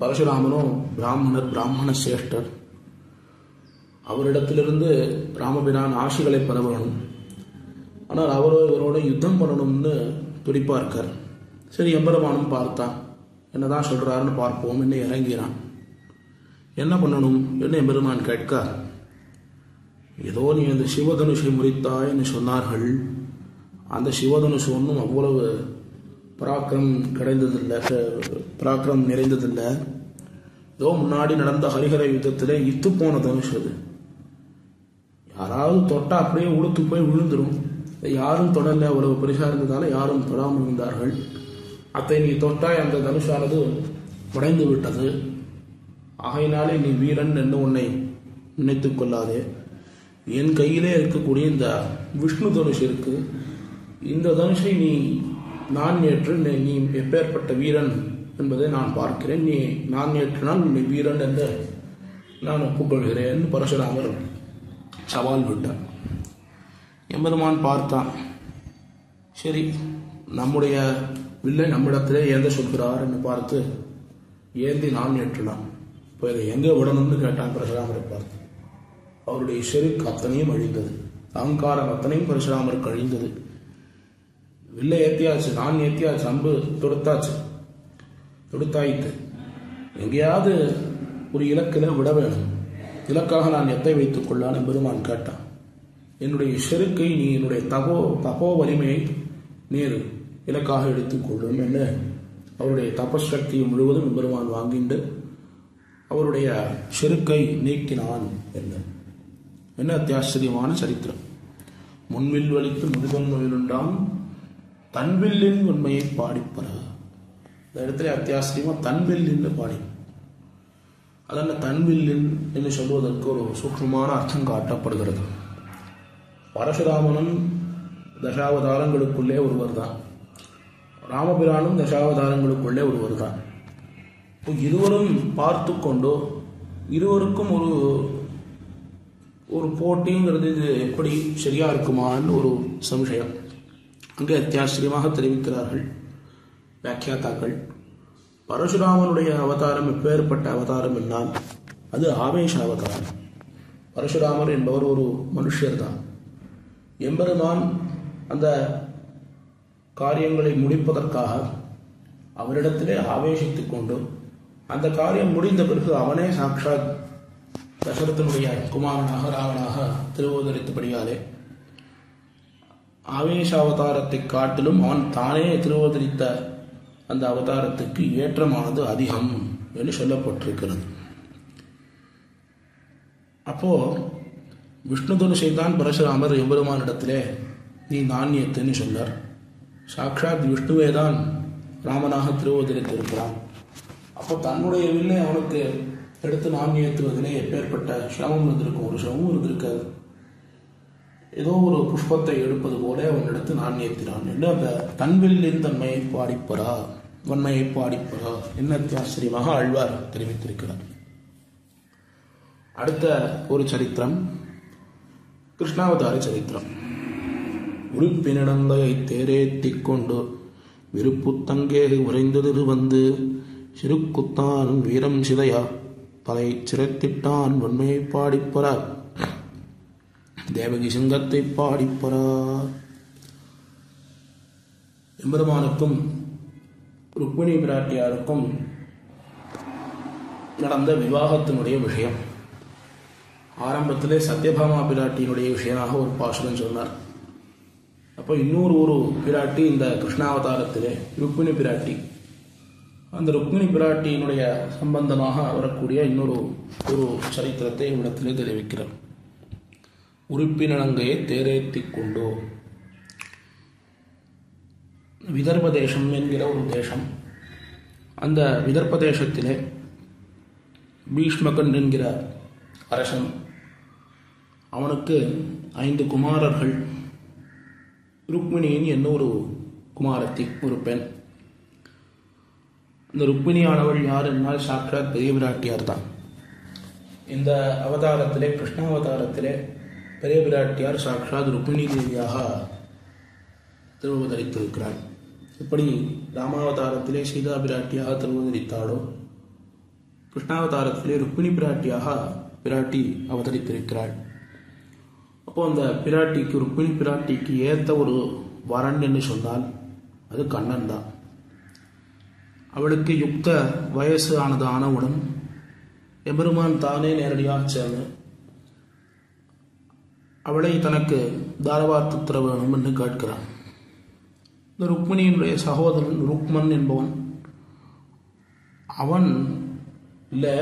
பரசுராமனும் பிராமண சிரேஷ்டர். அவரிடத்திலிருந்து ராமபிரான் ஆசிகளை பெற வேணும். ஆனால் அவரோ இவரோட யுத்தம் பண்ணணும்னு துடிப்பா இருக்கார். சரி, எம்பெருமானும் பார்த்தான். என்னதான் சொல்றாருன்னு பார்ப்போம் என்று இறங்கிறான். என்ன பண்ணணும் என்று எம்பெருமான் கேட்க, ஏதோ நீ அந்த சிவதனுஷை முறித்தாய் என்று சொன்னார்கள். அந்த சிவதனுஷு ஒன்றும் அவ்வளவு பராக்கிரம் நிறைந்ததில்லை. ஏதோ முன்னாடி நடந்த ஹரிஹர யுத்தத்திலே இத்து போன தனுஷ் அது. யாராவது தொட்டா அப்படியே உளுத்து போய் விழுந்துடும். யாரும் தொடரல, அவ்வளவு பெருசா இருந்ததால யாரும் தொடாமல் இருந்தார்கள். அத்தை நீ தொட்டாய், அந்த தனுஷானது உடைந்து விட்டது. ஆகையினாலே நீ வீரன் என்று உன்னை நினைத்துக் கொள்ளாதே. என் கையிலே இருக்கக்கூடிய இந்த விஷ்ணு தனுஷ் இருக்கு, இந்த தனுஷை நான் ஏற்று நீ எப்பேற்பட்ட வீரன் என்பதை நான் பார்க்கிறேன். நான் ஏற்றினால் நீ வீரன் என்று நான் ஒப்புக்கொள்கிறேன். பரசுராமர் சவால் விட்டார். எம்பெருமான் பார்த்தான். சரி, நம்முடைய வில்லை நம்மிடத்திலே ஏந்த சொல்கிறார் என்று பார்த்து ஏந்தி நான் ஏற்றினான். இப்போ இதை எங்கே விடணும்னு கேட்டான் பரசுராமரை பார்த்து. அவருடைய செருக்கு அத்தனையும் அழிந்தது, அகங்காரம் அத்தனையும் பரசுராமருக்கு அழிந்தது. வில்லை ஏத்தியாச்சு, நான் ஏத்தியாச்சு, அம்பு தொடுத்தாயிட்டு எங்கேயாவது ஒரு இலக்கில விட வேணும். இலக்காக நான் எத்தை வைத்துக் கொள்ளான் பெருமான் கேட்டான். என்னுடைய செருக்கை நீ என்னுடைய தபோ வலிமையை நீர் இலக்காக எடுத்துக்கொள்ளும் என்று அவருடைய தபசக்தியை முழுவதும் பெருமான் வாங்கிண்டு அவருடைய செருக்கை நீக்கினான் என்ன அத்தியாச்சரியமான சரித்திரம். முன்வில் வலித்து முதுகன்மையிலுண்டாம் தன்வில்லின் உண்மையை பாடிப்பற. இந்த இடத்துல அத்தியாச்சரியமா தன்வில்லின்னு பாடி. அதனால தன்வில்லின் என்று சொல்வதற்கு ஒரு சூக்ஷ்மமான அர்த்தம் காட்டப்படுகிறது. பரசுராமனும் தசாவதாரங்களுக்குள்ளே ஒருவர் தான், ராமபிரானும் தசாவதாரங்களுக்குள்ளே ஒருவர் தான். இருவரும் பார்த்து கொண்டோ இருவருக்கும் ஒரு போட்டிங்கிறது இது எப்படி சரியா இருக்குமான்னு ஒரு சம்சயம் அங்கே அத்தியாச்சரியமாக தெரிவிக்கிறார்கள் வியாக்கியாத்தாக்கள். பரசுராமனுடைய அவதாரம் எப்பேற்பட்ட அவதாரம் என்னால் அது ஆவேச அவதாரம். பரசுராமர் என்பவர் ஒரு மனுஷர் தான். எம்பெருமான் அந்த காரியங்களை முடிப்பதற்காக அவரிடத்திலே ஆவேசித்துக் கொண்டு அந்த காரியம் முடிந்த பிறகு அவனே சாட்சாத் தசரதனுடைய குமாரனாக ராவனாக திருவதரித்தபடியாலே ஆவேச அவதாரத்தை காட்டிலும் அவன் தானே திருவதரித்த அந்த அவதாரத்துக்கு ஏற்றமானது அதிகம் என்று சொல்லப்பட்டிருக்கிறது. அப்போ விஷ்ணு தனுஷை தான் பரசுராமர் எம்பெருமானிடத்திலே நீ நாண்யத்துன்னு சொன்னார். சாட்சாத் விஷ்ணுவே தான் ராமனாக திருவதரித்திருக்கிறான். அப்போ தன்னுடைய வில்லை அவனுக்கு எடுத்து நாண்யத்துவதிலே எப்பேற்பட்ட சிரமம் இருந்திருக்கும். ஒரு சிரமமும் இருந்திருக்காது. ஏதோ ஒரு புஷ்பத்தை எடுப்பது போல அவன் எடுத்து நாண்யத்தினான் என்று அந்த தன்வில்லின் தன்மையை பாடிப்பறா, வன்மையை பாடிப்பறா என்ன ஆச்சரியமாக ஆழ்வார் தெரிவித்திருக்கிறார். அடுத்த ஒரு சரித்திரம் கிருஷ்ணாவதார சரித்திரம். உறுப்பினிடந்தையை தேரேத்திக் கொண்டு விருப்புத்தங்கே உறைந்தது வந்து சிறுக்குத்தான் வீரம் சிதையா தலை சிறைத்திட்டான் வன்மையை பாடிப்பறா தேவகி சிங்கத்தை பாடிப்பறா. எம்பெருமானுக்கும் ருக்மிணி பிராட்டியாருக்கும் நடந்த விவாகத்தினுடைய விஷயம். ஆரம்பத்திலே சத்யபாமா பிராட்டியினுடைய விஷயமாக ஒரு பாசுரம் சொன்னார். அப்போ இன்னொரு பிராட்டி இந்த கிருஷ்ணாவதாரத்திலே ருக்மிணி பிராட்டி, அந்த ருக்மிணி பிராட்டியினுடைய சம்பந்தமாக வரக்கூடிய இன்னொரு சரித்திரத்தை இவ்விடத்திலே தெரிவிக்கிறார். உறுப்பினங்கையை தேரேத்திக் கொண்டோ. விதர்ப தேசம் என்கிற ஒரு தேசம். அந்த விதர்ப தேசத்திலே பீஷ்மகன் என்கிற அரசன், அவனுக்கு 5 குமாரர்கள். ருக்மிணியின் இன்னொரு குமாரத்தி, ஒரு பெண். இந்த ருக்மிணியானவள் யார் என்னால் சாட்சாத் பெரிய பிராட்டியார் தான். இந்த அவதாரத்திலே கிருஷ்ணாவதாரத்திலே பெரிய பிராட்டியார் சாட்சாத் ருக்மிணி தேவியாக திருவதரித்திருக்கிறாள். இப்படி ராமாவதாரத்திலே சீதா பிராட்டியாக திருவதரித்தாளோ கிருஷ்ணாவதாரத்திலே ருக்மிணி பிராட்டி அவதரித்திருக்கிறாள். அப்போ அந்த ருக்மிணி பிராட்டிக்கு ஏற்ற ஒரு வரன் என்று சொன்னால் அது கண்ணன் தான். அவளுக்கு யுக்த வயசு ஆனவுடன் எம்பெருமான் தானே நேரடியாக சேர்ந்து அவளை தனக்கு தாரவார்த்து தர வேணும் என்று கேட்கிறான். இந்த ருக்மிணியினுடைய சகோதரன் ருக்மன் என்பவன், அவன் இல்லை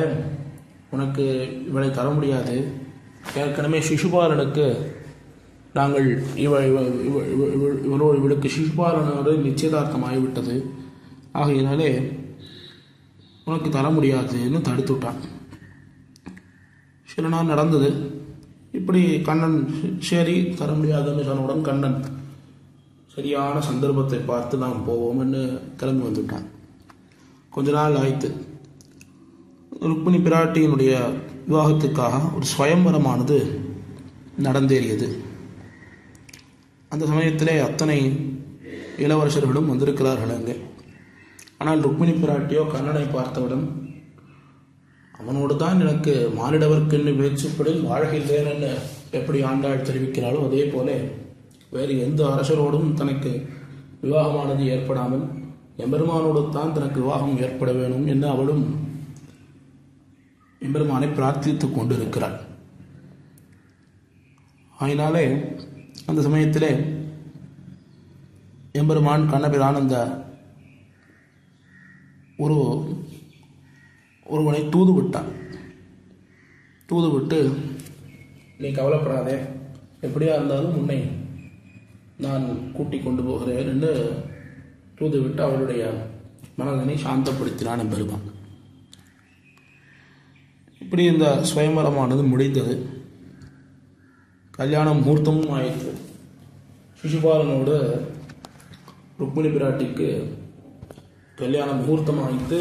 உனக்கு இவளை தர முடியாது, ஏற்கனவே சிசுபாலனுக்கு நாங்கள் இவளுக்கு சிசுபாலனோடு நிச்சயதார்த்தம் ஆகிவிட்டது, ஆகையினாலே உனக்கு தர முடியாதுன்னு தடுத்து விட்டான். சில நாள் நடந்தது. இப்படி கண்ணன் சரி தர முடியாதுன்னு சொன்னவுடன் கண்ணன் சரியான சந்தர்ப்பத்தை பார்த்து நாம் போவோம்னு கிளம்பி வந்துவிட்டான். கொஞ்ச நாள் ஆயிட்டு ருக்மிணி பிராட்டியினுடைய விவாகத்துக்காக ஒரு சுயம்பரமானது நடந்தேறியது. அந்த சமயத்திலே அத்தனை இளவரசர்களும் வந்திருக்கிறார்கள் அங்கே. ஆனால் ருக்மிணி பிராட்டியோ கண்ணனை பார்த்தவுடன் அவனோடு தான் எனக்கு மானிடவர்க்கு பேச்சுப்படி வாழ்கின்றேன்னு எப்படி ஆண்டாள் தெரிவிக்கிறாளோ அதே போல வேறு எந்த அரசரோடும் தனக்கு விவாகமானது ஏற்படாமல் எம்பெருமானோடு தான் தனக்கு விவாகம் ஏற்பட வேணும் என்று அவளும் எம்பெருமானை பிரார்த்தித்துக் கொண்டிருக்கிறாள். அதனாலே அந்த சமயத்திலே எம்பெருமான் கண்ணபிரான் அந்த ஒருவனை தூது விட்டான். தூது விட்டு நீ கவலைப்படாதே, எப்படியா இருந்தாலும் உன்னை நான் கூட்டிக் கொண்டு போகிறேன் என்று தூது விட்டு அவளுடைய மனதனை சாந்தப்படுத்தினான் எம்பெருமான். இப்படி இந்த சுயம்பரமானது முடிந்தது. கல்யாண முகூர்த்தமும் ஆயிற்று. சிசுபாலனோடு ருக்மிணி பிராட்டிக்கு கல்யாண முகூர்த்தம் ஆயிட்டு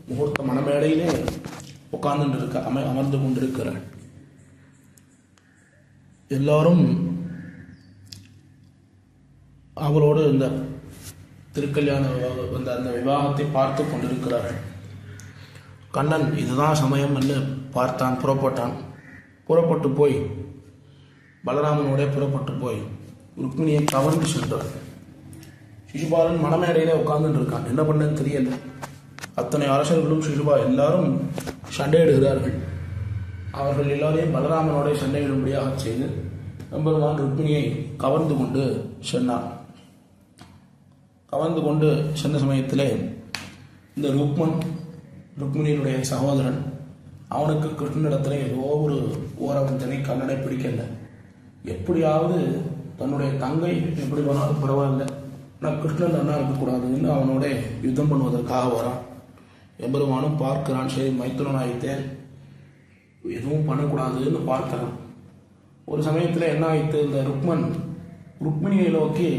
முகூர்த்த மணமேடையிலே உட்கார்ந்து அமர்ந்து கொண்டிருக்கிறாள். எல்லாரும் அவளோடு இந்த திருக்கல்யாண அந்த விவாகத்தை பார்த்து கொண்டிருக்கிறார்கள். கண்ணன் இதுதான் சமயம் என்று பார்த்தான். புறப்பட்டு போய் பலராமனோட புறப்பட்டு போய் ருக்மிணியை கவர்ந்து சென்றார். சிசுபாலன் மணமேடையில உட்கார்ந்து இருக்கான். என்ன பண்ணன்னு தெரியல. அத்தனை அரசர்களும் சிசுபா எல்லாரும் சண்டையிடுகிறார்கள். அவர்கள் எல்லாரையும் பலராமனோட சண்டையிடும்படியாக செய்து எம்பெருமான் ருக்மிணியை கவர்ந்து கொண்டு சென்றான். கவர்ந்து கொண்டு சென்ற சமயத்திலே இந்த ருக்மிணியினுடைய சகோதரன் அவனுக்கு கிருஷ்ணனிடத்துல ஏதோ ஒரு ஓரவஞ்சனை கண்ணனை பிடிக்கல. எப்படியாவது தன்னுடைய தங்கை எப்படி போனாலும் பரவாயில்ல, நான் கிருஷ்ணன் அண்ணா இருக்கக்கூடாதுன்னு அவனோட யுத்தம் பண்ணுவதற்காக வரான். எம்பெருமானும் பார்க்கிறான். சரி மைத்துனன் ஆயிட்டேன், எதுவும் பண்ணக்கூடாதுன்னு பார்க்கிறான். ஒரு சமயத்தில் என்ன ஆயிட்டு, இந்த ருக்மிணியை நோக்கி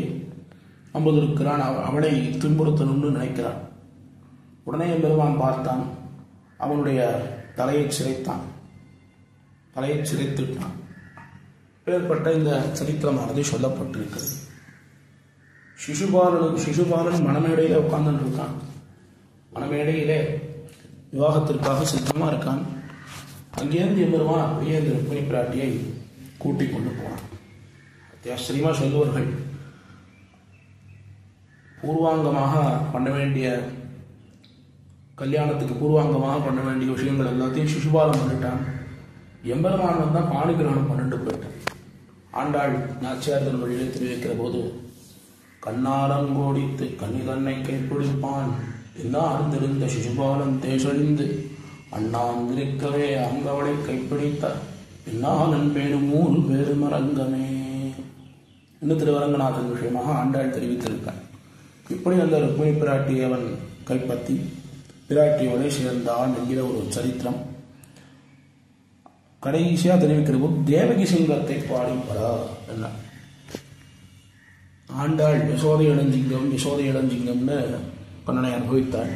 அம்புதிருக்கிறான். அவளை துன்புறுத்தணும்னு நினைக்கிறான். உடனே எம்பெருமான் பார்த்தான். அவனுடைய தலையை சிரைத்துட்டான். ஏற்பட்ட இந்த சரித்திரமானது சொல்லப்பட்டிருக்கிறது. சிசுபாலன் மணமேடையில உட்கார்ந்து இருக்கான். மணமேடையிலே விவாகத்திற்காக சித்தமா இருக்கான். அங்கேருந்து எம்பெருமான் அப்படியே இந்த ருக்மிணி பிராட்டியை கூட்டிக் கொண்டு போனான். ஆச்சரியமா சொல்லுவார்கள், பூர்வாங்கமாக பண்ண வேண்டிய கல்யாணத்துக்கு பூர்வாங்கமாக பண்ண வேண்டிய விஷயங்கள் எல்லாத்தையும் சிசுபாலன் பண்ணிட்டான். எம்பெருமான் தான் பாணி கிரகணம் பண்ணிட்டு போயிட்டான். ஆண்டாள் நாச்சியார்கள் வழியிலே தெரிவிக்கிற போது கண்ணாரங்கோடித்து கண்ணிதன்னை கைப்பிடிப்பான் என்ன அறிந்திருந்த சிசுபாலன் தேசழிந்து அண்ணாந்திருக்கவே அங்கவளை கைப்பிடித்த என்னாலன் பேரும் ஊர் பேரு மரங்கமே என்று திருவரங்கநாதன் விஷயமாக ஆண்டாள் தெரிவித்திருக்கான். இப்படி அந்த ருக்மிணி பிராட்டி அவன் கைப்பற்றி பிராட்டியோட சேர்ந்தான் என்கிற ஒரு சரித்திரம் கடைசியா தெரிவிக்கிற போது தேவகி சிங்கத்தை பாடிப்படா என்ன ஆண்டாள் யசோதை இளஞ்சிங்கம்னு கண்ணனை அனுபவித்தாள்.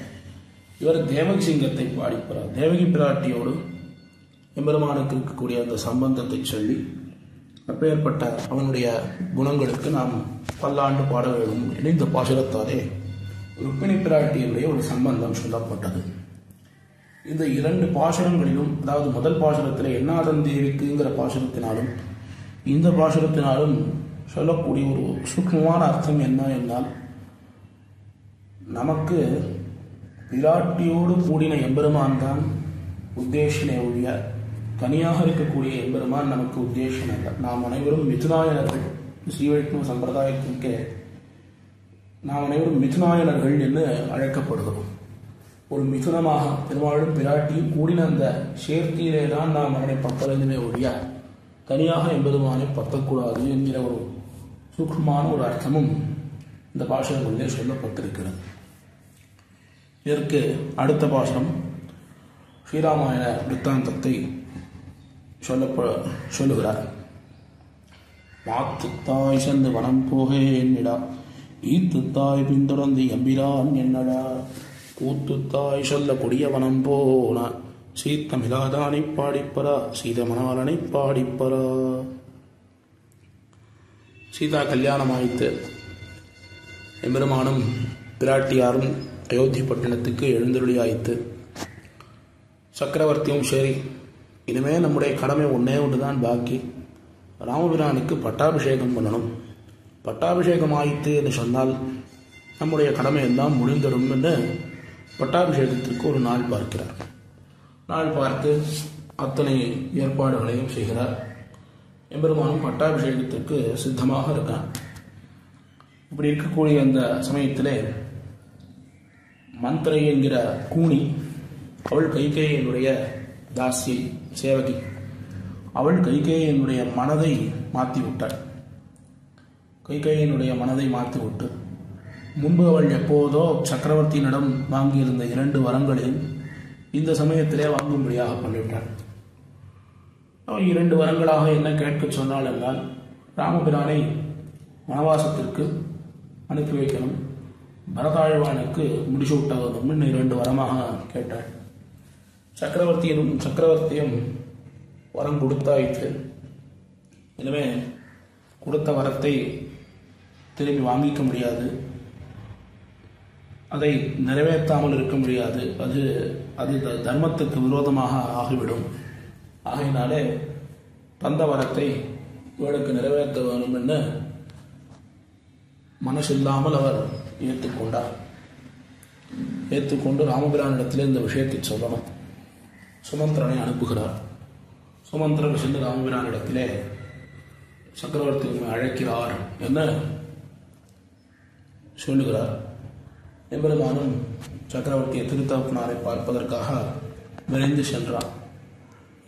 இவர் தேவகி சிங்கத்தை பாடிப்பறார். தேவகி பிராட்டியோடு எம்பெருமானுக்கு இருக்கக்கூடிய அந்த சம்பந்தத்தை சொல்லி அப்பேற்பட்ட அவனுடைய குணங்களுக்கு நாம் பல்லாண்டு பாட வேண்டும் என்று இந்த பாசுரத்தாலே ருக்மிணி பிராட்டியுடைய ஒரு சம்பந்தம் சொல்லப்பட்டது. இந்த இரண்டு பாசுரங்களிலும், அதாவது முதல் பாசுரத்தில் என்னாதன் தேவிக்குங்கிற பாசுரத்தினாலும் இந்த பாசுரத்தினாலும் சொல்லக்கூடிய ஒரு சூக்ஷ்மமான அர்த்தம் என்ன என்னால், நமக்கு பிராட்டியோடு கூடின எம்பெருமான் தான் உத்தேசனே ஒழிய தனியாக இருக்கக்கூடிய எம்பெருமான் நமக்கு உத்தேசம் அல்ல. நாம் அனைவரும் மிதுநாயனர்கள். ஸ்ரீவைஷ்ணவ சம்பிரதாயத்திற்கு நாம் அனைவரும் மிதுநாயனர்கள் என்று அழைக்கப்படுகிறோம். ஒரு மிதுனமாக பெருமாளும் பிராட்டியும் கூடின அந்த சேர்த்தியிலே தான் நாம் அவனை பக்க வேண்டுமே ஒழிய தனியாக எம்பெருமானை பத்தக்கூடாது என்கிற ஒரு சூக்ஷ்மமான ஒரு அர்த்தமும் இந்த பாசுரங்களிலே சொல்லப்பட்டிருக்கிறது. இதற்கு அடுத்த பாசுரம் ஸ்ரீராமாயண விருத்தாந்தத்தை சொல்லுகிறார். வாத்துத்தாய் சென்று வனம் போக என்னடா, ஈத்துத்தாய் பின்தொடர்ந்து எம்பிரான் என்னடா, கூத்துத்தாய் சொல்ல கொடிய வனம் போனா, சீத்தமிலாதானை பாடிப்பரா, சீதமணாலனை பாடிப்பரா. சீதா கல்யாணம் ஆயித்து. எம்பெருமானும் பிராட்டியாரும் அயோத்தி பட்டணத்துக்கு எழுந்தருளி ஆயித்து. சக்கரவர்த்தியும் சரி, இனிமே நம்முடைய கடமை ஒன்றே ஒன்று தான் பாக்கி, ராமபிரானுக்கு பட்டாபிஷேகம் பண்ணணும். பட்டாபிஷேகம் ஆயித்து என்று சொன்னால் நம்முடைய கடமை எல்லாம் முடிந்துடும் என்று பட்டாபிஷேகத்திற்கு ஒரு நாள் பார்க்கிறார். நாள் பார்த்து அத்தனை ஏற்பாடுகளையும் செய்கிறார். எம்பெருமானும் பட்டாபிஷேகத்திற்கு சித்தமாக இருக்கான். இப்படி இருக்கக்கூடிய அந்த சமயத்திலே மந்திரை என்கிற கூனி, அவள் கைகேயினுடைய தாசி சேவகி, அவள் கைகேயினுடைய மனதை மாற்றி விட்டாள். கைகேயினுடைய மனதை மாற்றி விட்டு முன்பு அவள் எப்போதோ சக்கரவர்த்தியினிடம் வாங்கியிருந்த 2 வரங்களையும் இந்த சமயத்திலே வாங்கும்படியாக பண்ணிவிட்டாள். அவள் 2 வரங்களாக என்ன கேட்க சொன்னாள் என்றால், ராமபிரானை வனவாசத்திற்கு அனுப்பி வைக்கணும், பரதாழ்வானுக்கு முடிச்சு விட்ட வேணும்னு 2 வரமாக கேட்டாள். சக்கரவர்த்தியும் வரம் கொடுத்தாயிற்று. எனவே கொடுத்த வரத்தை திரும்பி வாங்கிக்க முடியாது, அதை நிறைவேற்றாமல் இருக்க முடியாது, அது தர்மத்துக்கு விரோதமாக ஆகிவிடும். ஆகையினாலே தந்த வரத்தை இவளுக்கு நிறைவேற்ற வேண்டும் என்று மனசில்லாமல் அவர் ஏற்றுக்கொண்டார். ஏற்றுக்கொண்டு ராமபிரானிடத்திலே இந்த விஷயத்தை சொல்லணும். சுமந்திரனை அனுப்புகிறார். சுமந்திரன் சென்று ராமபிரானிடத்திலே சக்கரவர்த்தி அழைக்கிறார் என்று சொல்லுகிறார். எம்பெருமானும் சக்கரவர்த்தியை திருத்தகப்பனாரை பார்ப்பதற்காக விரைந்து சென்றான்.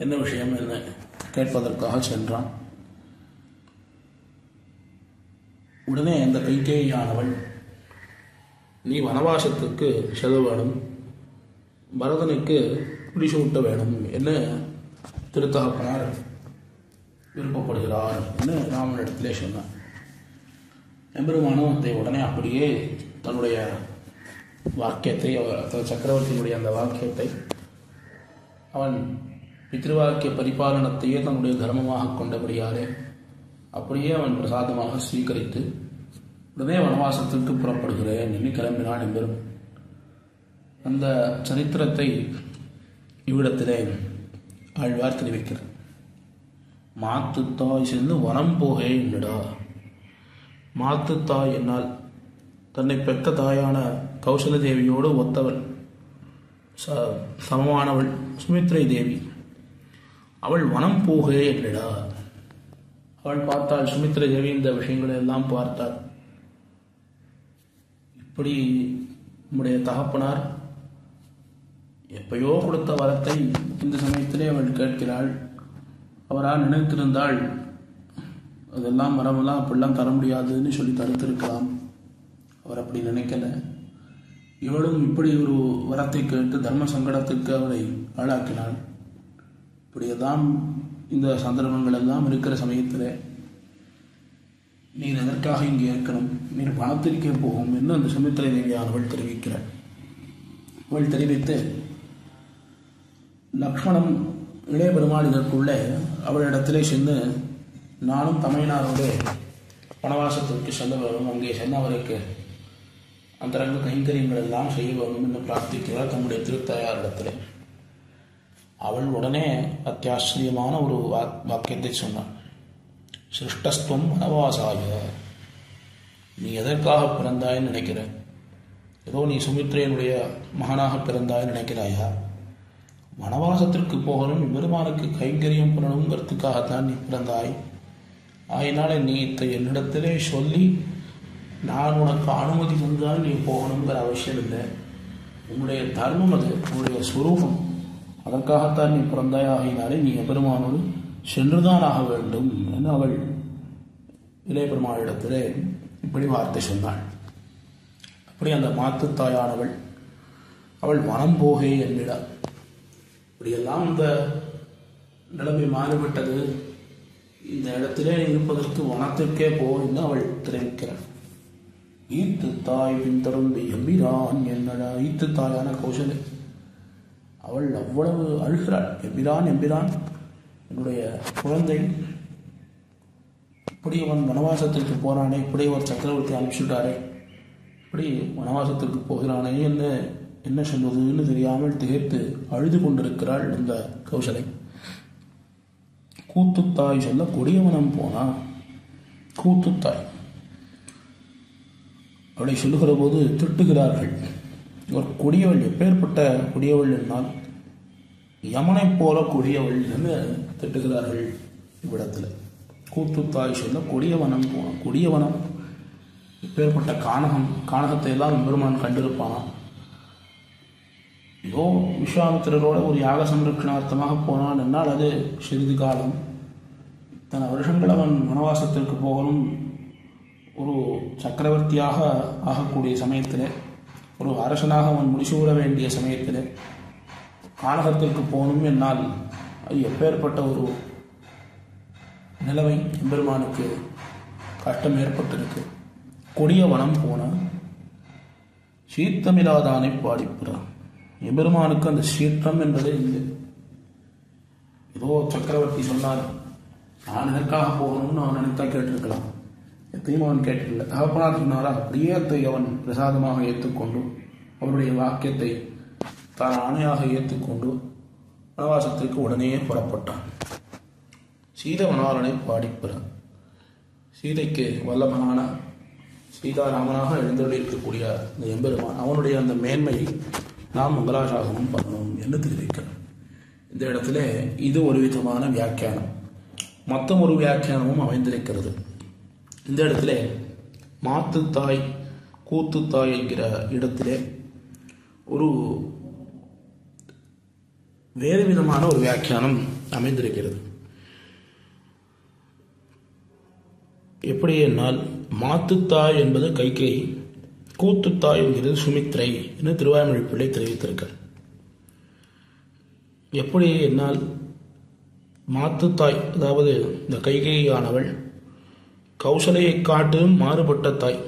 என்ன விஷயம் என்ன கேட்பதற்காக சென்றான். உடனே அந்த கைகேயியானவள், நீ வனவாசத்துக்கு செல்ல வேணும், பரதனுக்கு முடிசூட்ட வேணும் என்று திருத்தகப்பனார் விருப்பப்படுகிறார் என்று ராமனிடத்திலே சொன்னார். எம்பெருமானும் அதை உடனே அப்படியே தன்னுடைய வாக்கியத்தை, சக்கரவர்த்தியினுடைய அந்த வாக்கியத்தை, அவன் பித்ருவாக்கிய பரிபாலனத்தையே தன்னுடைய தர்மமாக கொண்டபடியாலே அப்படியே அவன் பிரசாதமாக ஸ்வீகரித்து உடனே வனவாசத்திற்கு புறப்படுகிறேன் என்று கிளம்பினான் என்பதும். அந்த சரித்திரத்தை இவ்விடத்திலே ஆழ்வார் தெரிவிக்கிறார். மாத்துத்தாய் சென்று வனம் போகே என்னடா. மாத்துத்தாய் என்னால் தன்னை பெற்ற தாயான கௌசல தேவியோடு ஒத்தவள், சமமானவள் சுமித்ரை தேவி. அவள் வனம் போகே என்னடா. அவள் பார்த்தாள், சுமித்ரை தேவி இந்த விஷயங்களை எல்லாம் பார்த்தாள். இப்படி நம்முடைய தகப்பனார் எப்பயோ கொடுத்த வரத்தை இந்த சமயத்திலே அவள் கேட்கிறாள். அவரால் நினைத்திருந்தாள் அதெல்லாம் வரமெல்லாம் அப்படிலாம் தர முடியாதுன்னு சொல்லி தடுத்திருக்கலாம். அவர் அப்படி நினைக்கல. இவளும் இப்படி ஒரு வரத்தை கேட்டு தர்ம சங்கடத்திற்கு அவரை ஆளாக்கினாள். இப்படியெல்லாம் இந்த சந்தர்ப்பங்கள் எல்லாம் இருக்கிற சமயத்தில் நீர் எதற்காக இங்கே இருக்கணும், நீர் பணத்திற்கே போகும் என்று அந்த சுமித்ரை தேவியானவள் தெரிவிக்கிறாள். அவள் தெரிவித்து லக்ஷ்மணன் இளைய பெருமாள் இதற்குள்ளே அவளிடத்திலே சென்று, நானும் தமையனாரோடு வனவாசத்திற்கு செல்ல வேண்டும், அங்கே சென்றவருக்கு அந்தரங்க கைங்கரியங்கள் எல்லாம் செய்ய வேண்டும் என்று பிரார்த்திக்கிறார் தன்னுடைய திருத்தாயாரிடத்திலே. அவள் உடனே அத்தியாச்சரியமான ஒரு வாக்கியத்தை சொன்னாள். சிருஷ்டஸ்துவம் வனவாசாய. நீ எதற்காக பிறந்தாய் நினைக்கிற? ஏதோ நீ சுமித்ரையனுடைய மகனாக பிறந்தாய் நினைக்கிறாயா? வனவாசத்திற்கு போகணும், பெருமானுக்கு கைங்கரியம் பண்ணணுங்கிறதுக்காகத்தான் நீ பிறந்தாய். ஆயினால நீ என்னிடத்திலே சொல்லி நான் உனக்கு அனுமதி தந்தால் நீ போகணுங்கிற அவசியம் இல்லை. உன்னுடைய தர்மம் அது, உன்னுடைய ஸ்வரூபம், அதற்காகத்தான் நீ பிறந்தாய். ஆகினாலே நீ பெருமானோடு சென்றுதான் ஆக வேண்டும் என்று அவள் இளைய பெருமாளிடத்திலே இப்படி வார்த்தை சொன்னாள். அப்படி அந்த மாத்துத்தாயானவள் அவள் வனம் போகே என்னிடம் இப்படியெல்லாம் இந்த நிலைமை மாறிவிட்டது, இந்த இடத்திலே இருப்பதற்கு வனத்திற்கே போ என்று அவள் தெரிவிக்கிறாள். ஈத்து தாய் பின்தொடர்ந்து எம்பிரான் என்னடா. ஈத்து தாயான கௌசலை அவள் அவ்வளவு அழுகிறாள். எம்பிரான் எம்பிரான் என்னுடைய குழந்தை இப்படி அவன் வனவாசத்திற்கு போறானே, இப்படி ஒரு சக்கரவர்த்தி அனுப்பிச்சுட்டாரே, இப்படி வனவாசத்திற்கு போகிறானே என்ன சொல்வதுன்னு தெரியாமல் திகைத்து அழுது கொண்டிருக்கிறாள் இந்த கௌசலை. கூத்துத்தாய் சொல்ல கொடியவனம் போனா. கூத்துத்தாய் அவளை சொல்லுகிற போது திட்டுகிறார்கள். ஒரு கொடியவள், எப்பேற்பட்ட கொடியவள் என்னால் யமனை போல கொடியவள் என்று திட்டுகிறார்கள் இவ்விடத்தில். கூத்துத்தாய் சொல்ல கொடியவனம் போனான். கொடியவனம் எப்பேற்பட்ட கானகத்தை எல்லாம் பெருமான் கண்டிருப்பானா. ஏதோ விஸ்வாமித்திரரோட ஒரு யாக சம்ரட்சணார்த்தமாக போனான் என்னால் அது சிறிது காலம். இத்தனை வருஷங்கள் அவன் வனவாசத்திற்கு போகணும், ஒரு சக்கரவர்த்தியாக ஆகக்கூடிய சமயத்தில், ஒரு அரசனாக அவன் முடிசூட வேண்டிய சமயத்தில் கானகத்திற்கு போகணும் என்னால் அது எப்பேற்பட்ட ஒரு நிலைமை எம்பெருமானுக்கு கஷ்டம் ஏற்பட்டிருக்கு. கொடிய வனம் போன சீத்தமில்லாதானை பாடிப்புறான். எம்பெருமானுக்கு அந்த சீற்றம் என்பதே இல்லை. ஏதோ சக்கரவர்த்தி சொன்னார், நான் எதற்காக போகணும்னு அவன் நினைத்தா கேட்டிருக்கலாம், எத்தையும் அவன் கேட்டிருக்கல. தகப்பனார் சொன்னாரா, அப்படியே அதை அவன் பிரசாதமாக ஏற்றுக்கொண்டு அவருடைய வாக்கியத்தை தான் ஆணையாக ஏற்றுக்கொண்டு வனவாசத்திற்கு உடனே புறப்பட்டான். சீதவனாரனை பாடிப்புறான். சீதைக்கு வல்லவனான சீதாராமனாக எழுந்தருளியிருக்கக்கூடிய இந்த எம்பெருமான் அவனுடைய அந்த மேன்மையை நாம் மங்களாசாசனம் பண்ணணும் என்று தெரிவிக்கிறோம். இந்த இடத்துல இது ஒரு விதமான வியாக்கியானம். மற்ற ஒரு வியாக்கியானமும் அமைந்திருக்கிறது. இந்த இடத்துல மாத்துத்தாய் கூத்துத்தாய் என்கிற இடத்திலே ஒரு வேறு விதமான ஒரு வியாக்கியானம் அமைந்திருக்கிறது. எப்படி என்னால் மாத்துத்தாய் என்பது கைகேயி, கூத்துத்தாய் என்கிறது சுமித்ரை என்று திருவாய்மொழி பிள்ளை தெரிவித்திருக்கிறார். எப்படி என்னால் மாத்துத்தாய், அதாவது இந்த கைகேயியானவள் கௌசலையை காட்டும் மாறுபட்ட தாய்,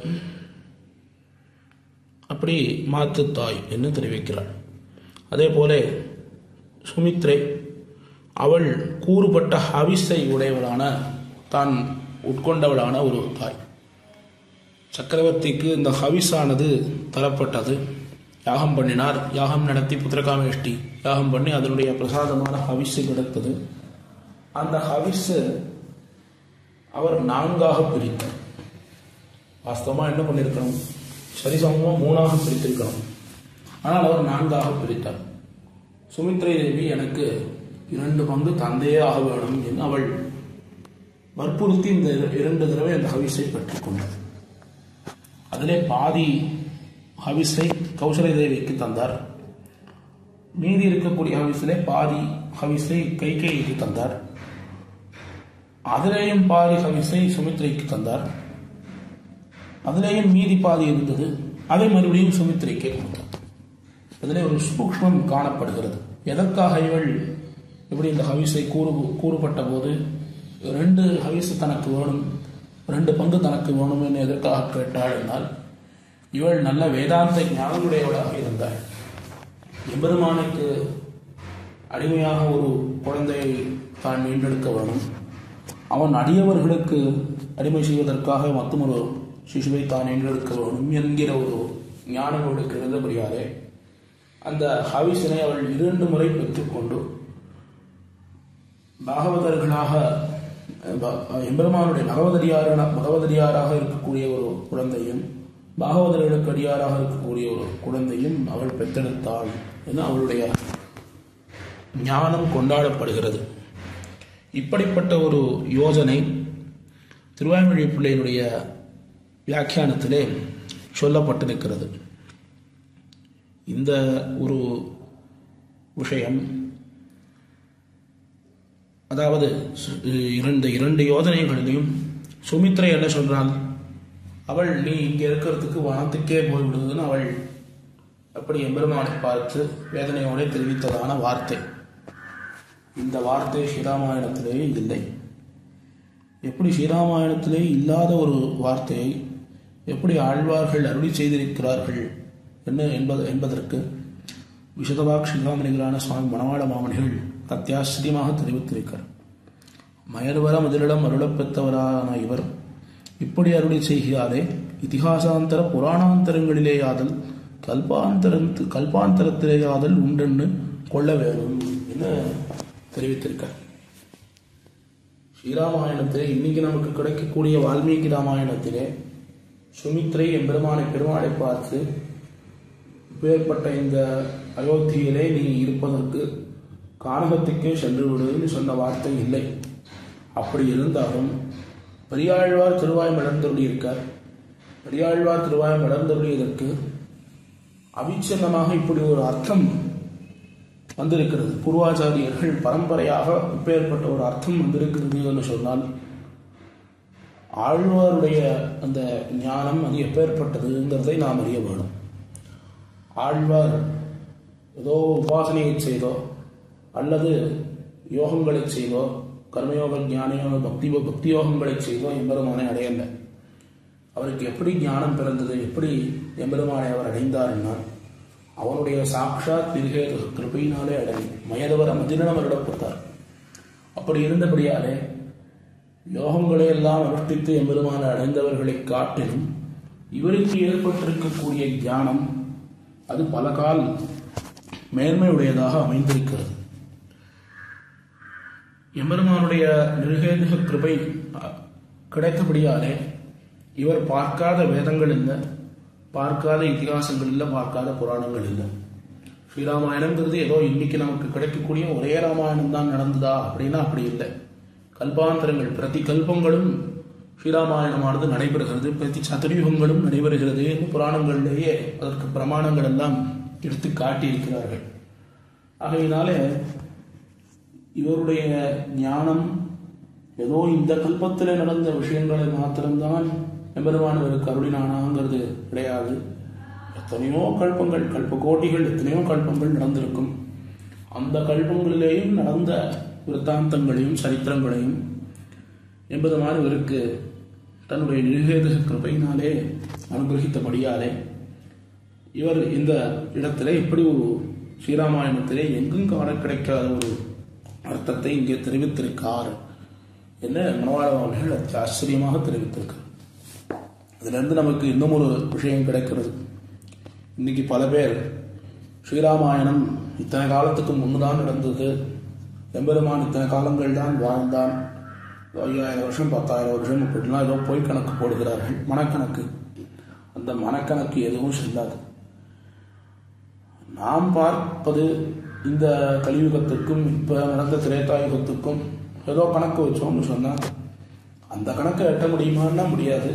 அப்படி மாத்துத்தாய் என்று தெரிவிக்கிறாள். அதே போல சுமித்ரை அவள் கூறுபட்ட ஹவிஸை உடையவளான, தான் உட்கொண்டவளான ஒரு தாய். சக்கரவர்த்திக்கு இந்த ஹவிஸானது தரப்பட்டது. யாகம் பண்ணினார், யாகம் நடத்தி புத்திரகாமேஷ்டி யாகம் பண்ணி அதனுடைய பிரசாதமான ஹவிஸு கிடைத்தது. அந்த ஹவிஸு அவர் 4ஆக பிரித்தார். வாஸ்தவமாக என்ன பண்ணியிருக்கணும், சரிசமமாக 3ஆக பிரித்திருக்கணும். ஆனால் அவர் 4ஆக பிரித்தார். சுமித்ரை தேவி எனக்கு 2 பங்கு தந்தையே ஆக வேணும் என்று அவள் வற்புறுத்தி இந்த 2 தடவை அந்த ஹவிஸை பெற்றுக்கொண்டார். அதிலே பாதி ஹவிஸை கௌசலை தேவிக்கு தந்தார். மீதி இருக்கக்கூடிய ஹவிஸிலே பாதி ஹவிஸை கைகேயிக்கு தந்தார். அதிலேயும் பாதி ஹவிஸை சுமித்ரைக்கு தந்தார். அதிலேயும் மீதி பாதி இருந்தது, அதை மறுபடியும் சுமித்ரைக்கே கொடுத்தார். அதிலே ஒரு சூக்ஷ்மம் காணப்படுகிறது. எதற்காக இவள் இப்படி இந்த ஹவிஸை கூறுபட்ட போது 2 ஹவிஸு தனக்கு வேணும், 2 பங்கு தனக்கு வேணும் என்று எதற்காக கேட்டாள் என்றால், இவள் நல்ல வேதாந்த ஞானமுடையவளாக இருந்தாள். எம்பெருமானுக்கு அடிமையாக ஒரு குழந்தையை தான் மீண்டெடுக்க வேணும், அவன் அடியவர்களுக்கு அடிமை செய்வதற்காக மற்றொரு சிசுவை தான் மீண்டெடுக்க வேணும் என்கிற ஒரு ஞானம் அவளுக்கு இருந்தபடியாலே அந்த ஹவிஸினை அவள் 2 முறை பெற்றுக்கொண்டு பாகவதர்களாக, எம்பெருமானுடைய பகவதடியாராக இருக்கக்கூடிய ஒரு குழந்தையும் பாகவதர்களுக்கு அடியாராக இருக்கக்கூடிய ஒரு குழந்தையும் அவள் பெற்றெடுத்தாள் என அவளுடைய ஞானம் கொண்டாடப்படுகிறது. இப்படிப்பட்ட ஒரு யோஜனை திருவாய்மொழி பிள்ளையினுடைய வியாக்கியானத்திலே சொல்லப்பட்டிருக்கிறது. இந்த ஒரு விஷயம், அதாவது இரண்டு யோஜனைகளிலும் சுமித்ரை என்ன சொல்றாள்? அவள் நீ இங்கே இருக்கிறதுக்கு வனத்துக்கே போய்விடுதுன்னு அவள் அப்படி எம்பெருமானை பார்த்து வேதனையோட தெரிவித்ததான வார்த்தை. இந்த வார்த்தை ஸ்ரீராமாயணத்திலேயே இல்லை. எப்படி ஸ்ரீராமாயணத்திலே இல்லாத ஒரு வார்த்தையை எப்படி ஆழ்வார்கள் அருளி செய்திருக்கிறார்கள் என்பதற்கு விஷதவாக் ஸ்ரீராமணிகளான சுவாமி மணவாள மாமணிகள் அத்தியாச்சரியமாக தெரிவித்திருக்கிறார். மயர்வர முதலிடம் அருளப்பெற்றவரான இவர் இப்படி அருளி செய்கிறாரே, இதிகாசாந்தர புராணாந்தரங்களிலேயாதல் கல்பாந்தரத்திலேயாதல் உண்டென்று கொள்ள வேண்டும் என தெரிவித்திருக்கார். ஸ்ரீராமாயணத்திலே இன்னைக்கு நமக்கு கிடைக்கக்கூடிய வால்மீகி ராமாயணத்திலே சுமித்ரை பெருமாளை பார்த்து இப்பேற்பட்ட இந்த அயோத்தியிலே நீ இருப்பதற்கு கானகத்துக்கே சென்று விடுன்னு சொன்ன வார்த்தை இல்லை. அப்படி இருந்தாலும் பெரியாழ்வார் திருவாய் மலர்ந்தருளி இருக்கார். பெரியாழ்வார் திருவாய் மலர்ந்தருளியதற்கு அவிச்சன்னமாக இப்படி ஒரு அர்த்தம் வந்திருக்கிறது. பூர்வாச்சாரியர்கள் பரம்பரையாக இப்பேற்பட்ட ஒரு அர்த்தம் வந்திருக்கிறது என்று சொன்னால் ஆழ்வாருடைய அந்த ஞானம் அது எப்பேற்பட்டதுங்கிறதை நாம் அறிய வேண்டும். ஆழ்வார் ஏதோ உபாசனையை செய்தோ அல்லது யோகங்களை செய்தோ, கர்மயோக ஞானயோக பக்தி யோகங்களை செய்தோ எம்பெருமானை அடையல. அவருக்கு எப்படி ஞானம் பிறந்தது, எப்படி எம்பெருமானை அவர் அடைந்தார்னா அவனுடைய சாட்சாத் நிர்ஹேது கிருபையினாலே அடைந்து மயதவர மதினம் வருடப்பட்டார். அப்படி இருந்தபடியாலே யோகங்களை எல்லாம் அனுஷ்டித்து எம்பெருமானை அடைந்தவர்களை காட்டிலும் இவருக்கு ஏற்பட்டிருக்கக்கூடிய ஞானம் அது பல கால் மேன்மையுடையதாக அமைந்திருக்கிறது. எம்பெருமானுடைய நிர்ஹேது கிருபை கிடைத்தபடியாலே இவர் பார்க்காத வேதங்கள் இல்லை, பார்க்காத இதிகாசங்கள் இல்லை, பார்க்காத புராணங்கள் இல்லை. ஸ்ரீராமாயணங்கிறது ஏதோ இன்னைக்கு நமக்கு கிடைக்கக்கூடிய ஒரே ராமாயணம் தான் நடந்ததா அப்படின்னா அப்படி இல்லை. கல்பாந்தரங்கள் பிரதி கல்பங்களும் ஸ்ரீராமாயணமானது நடைபெறுகிறது, பிரதி சதுர்யுகங்களும் நடைபெறுகிறது என்று புராணங்களிலேயே அதற்கு பிரமாணங்கள் எல்லாம் எடுத்து காட்டியிருக்கிறார்கள். ஆகையினாலே இவருடைய ஞானம் ஏதோ இந்த கல்பத்தில் நடந்த விஷயங்களை மாத்திரம்தான் எம்பெருமான் இவருக்கு அருளினானாங்கிறது கிடையாது. எத்தனையோ கல்பங்கள், கல்ப கோட்டிகள், எத்தனையோ கல்பங்கள் நடந்திருக்கும். அந்த கல்பங்களிலேயும் நடந்த விருத்தாந்தங்களையும் சரித்திரங்களையும் எம்பெருமான் இவருக்கு தன்னுடைய நிர்ஹேது கிருபையினாலே அனுகிரகித்தபடியாலே இவர் இந்த இடத்திலே இப்படி ஒரு ஸ்ரீராமாயணத்திலே எங்கும் காண கிடைக்காத ஒரு அர்த்தத்தை இங்கே தெரிவித்திருக்கார் என்ன மனவாளர்கள் ஆச்சரியமாக தெரிவித்திருக்கார். அதிலிருந்து நமக்கு இன்னும் ஒரு விஷயம் கிடைக்கிறது. இன்னைக்கு பல பேர் ஸ்ரீராமாயணம் இத்தனை காலத்துக்கு முன்னுதான் நடந்தது, எம்பெருமான் இத்தனை காலங்கள் தான் வாழ்ந்தான், 5000 வருஷம் 10,000 வருஷம் இப்படிலாம் ஏதோ பொய் கணக்கு போடுகிறார்கள், மனக்கணக்கு. அந்த மனக்கணக்கு எதுவும் செல்லாது. நாம் பார்ப்பது இந்த கலியுகத்துக்கும் இப்ப நடந்த திரேதாயுகத்துக்கும் ஏதோ கணக்கு வச்சோம்னு சொன்னா அந்த கணக்கை எட்ட முடியுமான்னா முடியாது.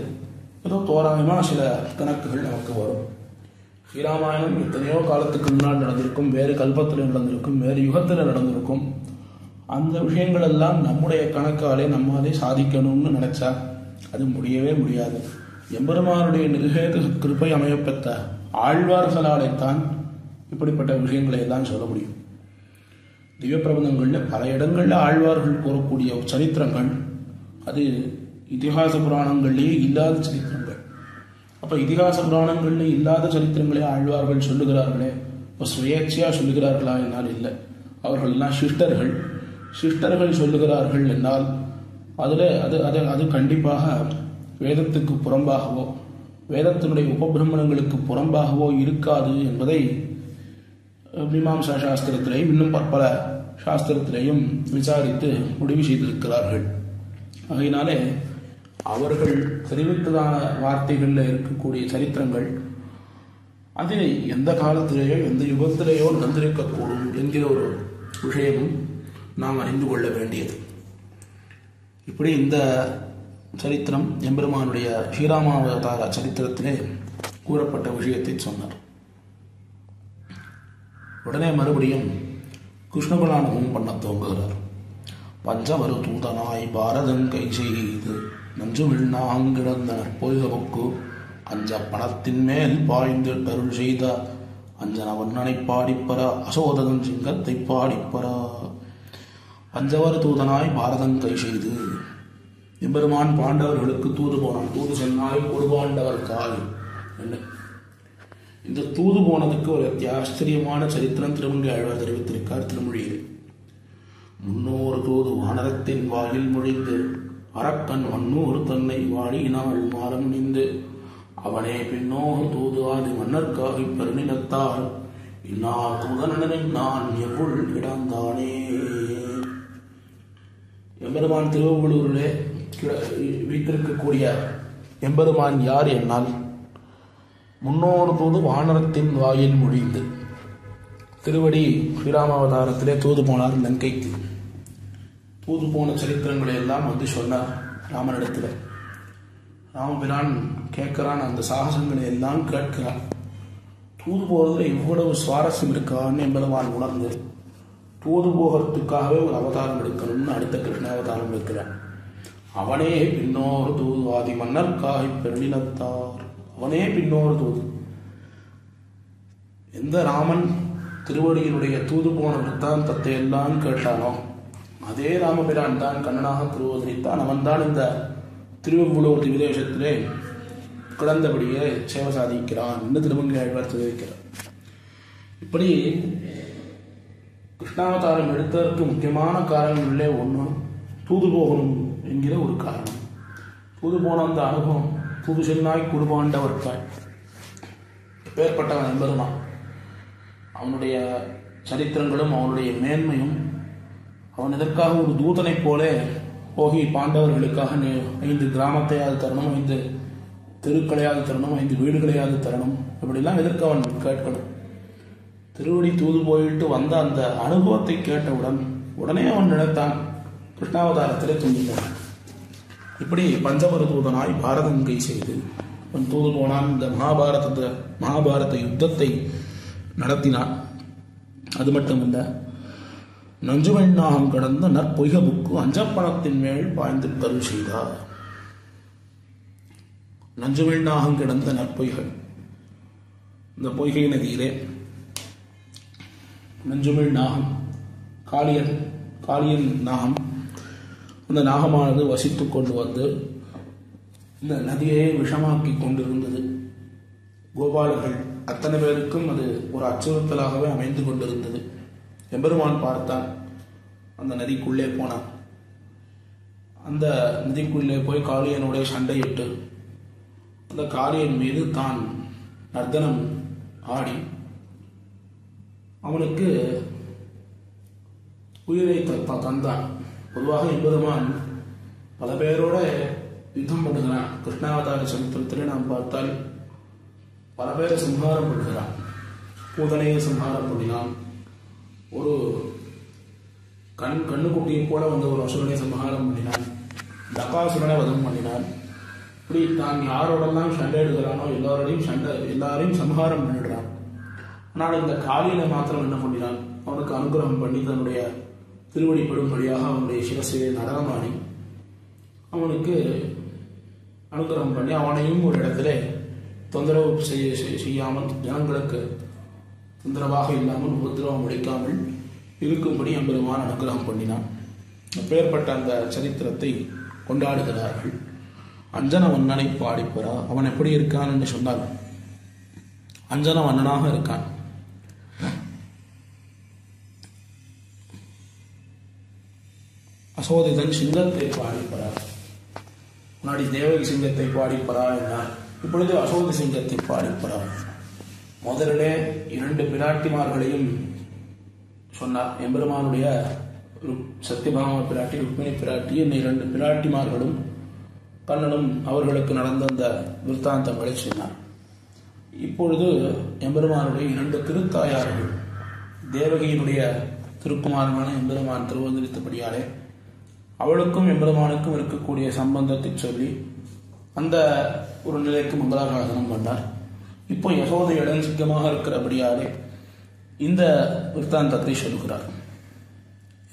ஏதோ தோராயமா சில கணக்குகள் நமக்கு வரும். ஸ்ரீராமாயணம் எத்தனையோ காலத்துக்கு முன்னால் நடந்திருக்கும், வேறு கல்பத்தில் நடந்திருக்கும், வேறு யுகத்தில் நடந்திருக்கும். அந்த விஷயங்கள் எல்லாம் நம்முடைய கணக்காலே நம்மாலே சாதிக்கணும்னு நினைச்சா அது முடியவே முடியாது. எம்பெருமானுடைய நிர்ஹேது கிருபை அமையப்பெற்ற ஆழ்வார்களாலேத்தான் இப்படிப்பட்ட விஷயங்களை எல்லாம் சொல்ல முடியும். திவ்ய பிரபந்தங்கள்ல பல இடங்கள்ல ஆழ்வார்கள் கூறக்கூடிய சரித்திரங்கள் அது இதிகாச புராணங்கள்லேயே இல்லாத சரித்திரங்கள். அப்ப இதிகாச புராணங்கள்ல இல்லாத சரித்திரங்களே ஆழ்வார்கள் சொல்லுகிறார்களே, இப்போ சுயேட்சையா சொல்லுகிறார்களா என்னால் இல்லை. அவர்கள் எல்லாம் சிஷ்டர்கள் சொல்லுகிறார்கள் என்னால் அது கண்டிப்பாக வேதத்துக்கு புறம்பாகவோ வேதத்தினுடைய உபபிரமணங்களுக்கு புறம்பாகவோ இருக்காது என்பதை மீமாம்சா சாஸ்திரத்திலேயும் இன்னும் பற்பல சாஸ்திரத்திலேயும் விசாரித்து முடிவு செய்திருக்கிறார்கள். ஆகையினாலே அவர்கள் தெரிவித்ததான வார்த்தைகளில் இருக்கக்கூடிய சரித்திரங்கள் அது எந்த காலத்திலேயோ எந்த யுகத்திலேயோ நடந்திருக்கக்கூடும் என்கிற ஒரு விஷயமும் நாம் அறிந்து கொள்ள வேண்டியது. இப்படி இந்த சரித்திரம் எம்பெருமானுடைய ஸ்ரீராமாவதார சரித்திரத்திலே கூறப்பட்ட விஷயத்தை சொன்னார். உடனே மறுபடியும் கிருஷ்ணகுலானுபவம் பண்ண துவங்குகிறார். பஞ்சமரு தூதனாய் பாரதம் கை செய்து நஞ்சுமிழ் நாங்கிடந்த நற்பொய்கமுக்கு அஞ்ச பணத்தின் மேல் பாய்ந்து அருள் செய்த அஞ்சன வண்ணனை பாடிப்பரா அசோதகன் சிங்கத்தை பாடிப்பரா பஞ்சவர் தூதனாய் பாரதம் கை செய்து எம்பெருமான் பாண்டவர்களுக்கு தூது போனான். தூது சென்னாய் கொடுபாண்டவர் காய் என்ன இந்த தூது போனதுக்கு ஒரு ஆச்சரியமான சரித்திரம் திருமங்கை ஆழ்வார் தெரிவித்திருக்கார் திருமொழியில். 300 தூது வானரத்தின் வாயில் மொழிந்து அரக்கன் 100 தன்னை வாழியினால் மாறம் நின்று அவனே பின்னோர் தூது ஆதி மன்னர்காகி பெருநிலத்தால் இந்நாள் தூதனனை நான் எவ்வுள் கிடந்தானே. எம்பெருமான் திருவள்ளூரிலே வீட்டிருக்கக்கூடிய எம்பெருமான் யார் என்னால் 300 தூது வானரத்தின் வாயில் மொழிந்து திருவடி ஸ்ரீராமாவதாரத்திலே தூது போனார் லங்கைக்கு. தூது போன சரித்திரங்களை எல்லாம் வந்து சொன்னார் ராமனிடத்தில். ராமபிரான் கேட்கிறான், அந்த சாகசங்களை எல்லாம் கேட்கிறான். தூது போகிறதுல இவ்வளவு சுவாரஸ்யம் இருக்கான்னு எம்பெருமான் உணர்ந்து தூது போகிறதுக்காகவே ஒரு அவதாரம் எடுக்கணும்னு அடுத்த கிருஷ்ணாவதாரம் எடுக்கிறான். அவனே பின்னோர் தூது ஆதி மன்னர்காய் பெருநிலத்தார். அவனே பின்னோர் தூது. எந்த ராமன் திருவடியினுடைய தூது போன விற்த்தாந்தத்தை எல்லாம் கேட்டானோ அதே ராமபிரான் தான் கண்ணனாக திருவதரித்தான். அவன்தான் இந்த திருவள்ளூர் திவிதேசத்திலே கிடந்தபடியே சேவை சாதிக்கிறான் என்று திருமங்கை ஆழ்வார் தெரிவிக்கிறார். இப்படி கிருஷ்ணாவதாரம் எடுத்ததற்கு முக்கியமான காரணங்களிலே ஒன்று தூது போகணும் என்கிற ஒரு காரணம். தூது போன அந்த அனுபவம் தூது சென்னாய் குடுபாண்டவர்காய் பேர்பட்டவன் எம்பெருமான். அவனுடைய சரித்திரங்களும் அவனுடைய மேன்மையும் அவன் இதற்காக ஒரு தூதனைப் போல போகி பாண்டவர்களுக்காக 5 கிராமத்தையாவது தரணும், 5 தெருக்களையாவது தரணும், 5 வீடுகளையாவது தரணும், இப்படிலாம் எதற்கு அவன் கேட்கணும். திருவடி தூது போயிட்டு வந்த அந்த அனுபவத்தை கேட்டவுடன் உடனே அவன் நினைத்தான் கிருஷ்ணாவதாரத்திலே தூங்கினான். இப்படி பஞ்சவர தூதனாய் பாரதம் கை செய்து அவன் தூது போனான். இந்த மகாபாரத யுத்தத்தை நடத்தினான். அது மட்டுமல்ல, நஞ்சுவெண்ணாகம் கடந்த நற்பொய்கமுக்கு அஞ்சப்பணத்தின் மேல் பாய்ந்து கருள் செய்தார். நஞ்சுவெண்ணாகம் கிடந்த நற்பொய்கள், இந்த பொய்கை நதியிலே நஞ்சுமிழ் நாகம் காளியன் நாகம், அந்த நாகமானது வசித்துக் கொண்டு வந்து இந்த நதியை விஷமாக்கி கொண்டிருந்தது. கோபாலர்கள் அத்தனை பேருக்கும் அது ஒரு அச்சுறுத்தலாகவே அமைந்து கொண்டிருந்தது. எம்பெருமான் பார்த்தான், அந்த நதிக்குள்ளே போனான். அந்த நதிக்குள்ளே போய் காளியனுடைய சண்டையிட்டு அந்த காளியன் மீது தான் நர்த்தனம் ஆடி அவனுக்கு உயிரை தந்தான். பொதுவாக எம்பெருமான் பல பேரோட யுத்தம் பண்ணுகிறான். கிருஷ்ணாவதார சரித்திரத்திலே நாம் பார்த்தால் பல பேரை சம்ஹாரம் பண்ணுகிறான். பூதனையை சம்ஹாரம் பண்ணினான். ஒரு கண்ணுக்குட்டியை போல வந்த ஒரு அசுரனை சம்ஹாரம் பண்ணினான். தகாசுரனை வதம் பண்ணினான். இப்படி தான் யாரோடெல்லாம் சண்டை எடுக்கிறானோ எல்லாரையும் சம்ஹாரம் பண்ணிடுறான். ஆனால் இந்த காளியனை மாத்திரம் என்ன பண்ணினான், அவனுக்கு அனுகிரகம் பண்ணி தன்னுடைய திருவடிப்படும்படியாக அவனுடைய சிரசிலே நடனமாடி அவனுக்கு அனுகிரகம் பண்ணி அவனையும் ஒரு இடத்துல தொந்தரவு செய்யாமல், ஜனங்களுக்கு தொந்தரவாக இல்லாமல், உபத்திரவம் அளிக்காமல் இருக்கும்படி எம்பெருமான் அனுகிரகம் பண்ணினான். அப்பேற்பட்ட அந்த சரித்திரத்தை கொண்டாடுகிறார்கள். அஞ்சன வண்ணனை பாடிப்பரா. அவன் எப்படி இருக்கான் என்று சொன்னால் அஞ்சன வண்ணனாக இருக்கான். அசோதிதன் சிங்கத்தை பாடிப்பரா. முன்னாடி தேவகி சிங்கத்தை பாடிப்பரா என்றார். இப்பொழுது அசோதி சிங்கத்தை பாடிப்பரா. முதலிலே 2 பிராட்டிமார்களையும் சொன்னார். எம்பெருமானுடைய சத்தியபாமா பிராட்டி, ருக்மிணி பிராட்டி, இந்த 2 பிராட்டிமார்களும் கண்ணனும் அவர்களுக்கு நடந்த அந்த விற்த்தாந்தங்களை சொன்னார். இப்பொழுது எம்பெருமானுடைய 2 திருத்தாயார்கள், தேவகியினுடைய திருக்குமாரமான எம்பெருமான் திருவந்தரித்தபடியாலே அவளுக்கும் எம்பெருமானுக்கும் இருக்கக்கூடிய சம்பந்தத்தை சொல்லி அந்த ஒரு நிலைக்கு மங்களாசாசனம் பண்ணார். இப்போ யசோதையுடன் சிக்கமாக இருக்கிறபடியாலே இந்த விற்த்தாந்தத்தை சொல்லுகிறார்.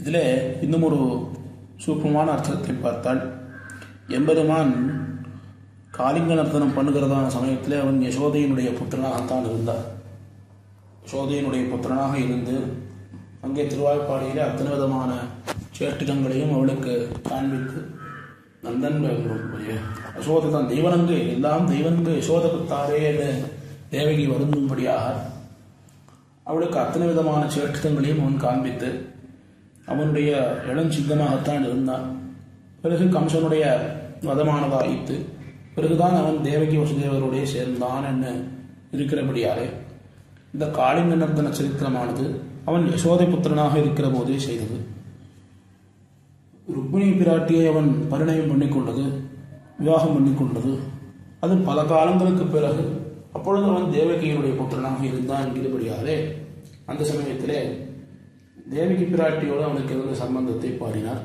இதில் இன்னும் ஒரு சூக்ஷ்மமான அர்த்தத்தை பார்த்தால், எம்பெருமான் காளிங்க நர்த்தனம் பண்ணுகிறதான சமயத்தில் அவன் யசோதையினுடைய புத்திரனாகத்தான் இருந்தார். யசோதையினுடைய புத்திரனாக இருந்து அங்கே திருவாய்ப்பாடியிலே அத்தனை விதமான சேஷ்டிதங்களையும் அவளுக்கு காண்பித்து நந்தன் யசோதை தான் தெய்வனங்கு எல்லாம் தெய்வனங்கு யசோதகுத்தாரே என்று தேவகி வருந்தும்படியாக அவளுக்கு அத்தனை விதமான சேஷ்டிதங்களையும் அவன் காண்பித்து அவனுடைய இளஞ்சிங்கமாகத்தான் இருந்தான். பிறகு கம்சனுடைய வதமானதாயித்து பிறகுதான் அவன் தேவகி வசுதேவருடைய சேர்ந்தான் என்று இருக்கிறபடியாலே இந்த காளிங்க நர்த்தன சரித்திரமானது அவன் யசோதை புத்திரனாக இருக்கிற போதே செய்தது. ருக்மிணி பிராட்டியை அவன் பரிணயம் பண்ணிக்கொண்டது, விவாகம் பண்ணிக்கொண்டது. அது பல காலங்களுக்கு பிறகு. அப்பொழுது அவன் தேவகியினுடைய புத்திரனாக இருந்தான் என்கிறபடியாலே அந்த சமயத்திலே தேவகி பிராட்டியோடு அவனுக்கு இருந்த சம்பந்தத்தை பாடினார்.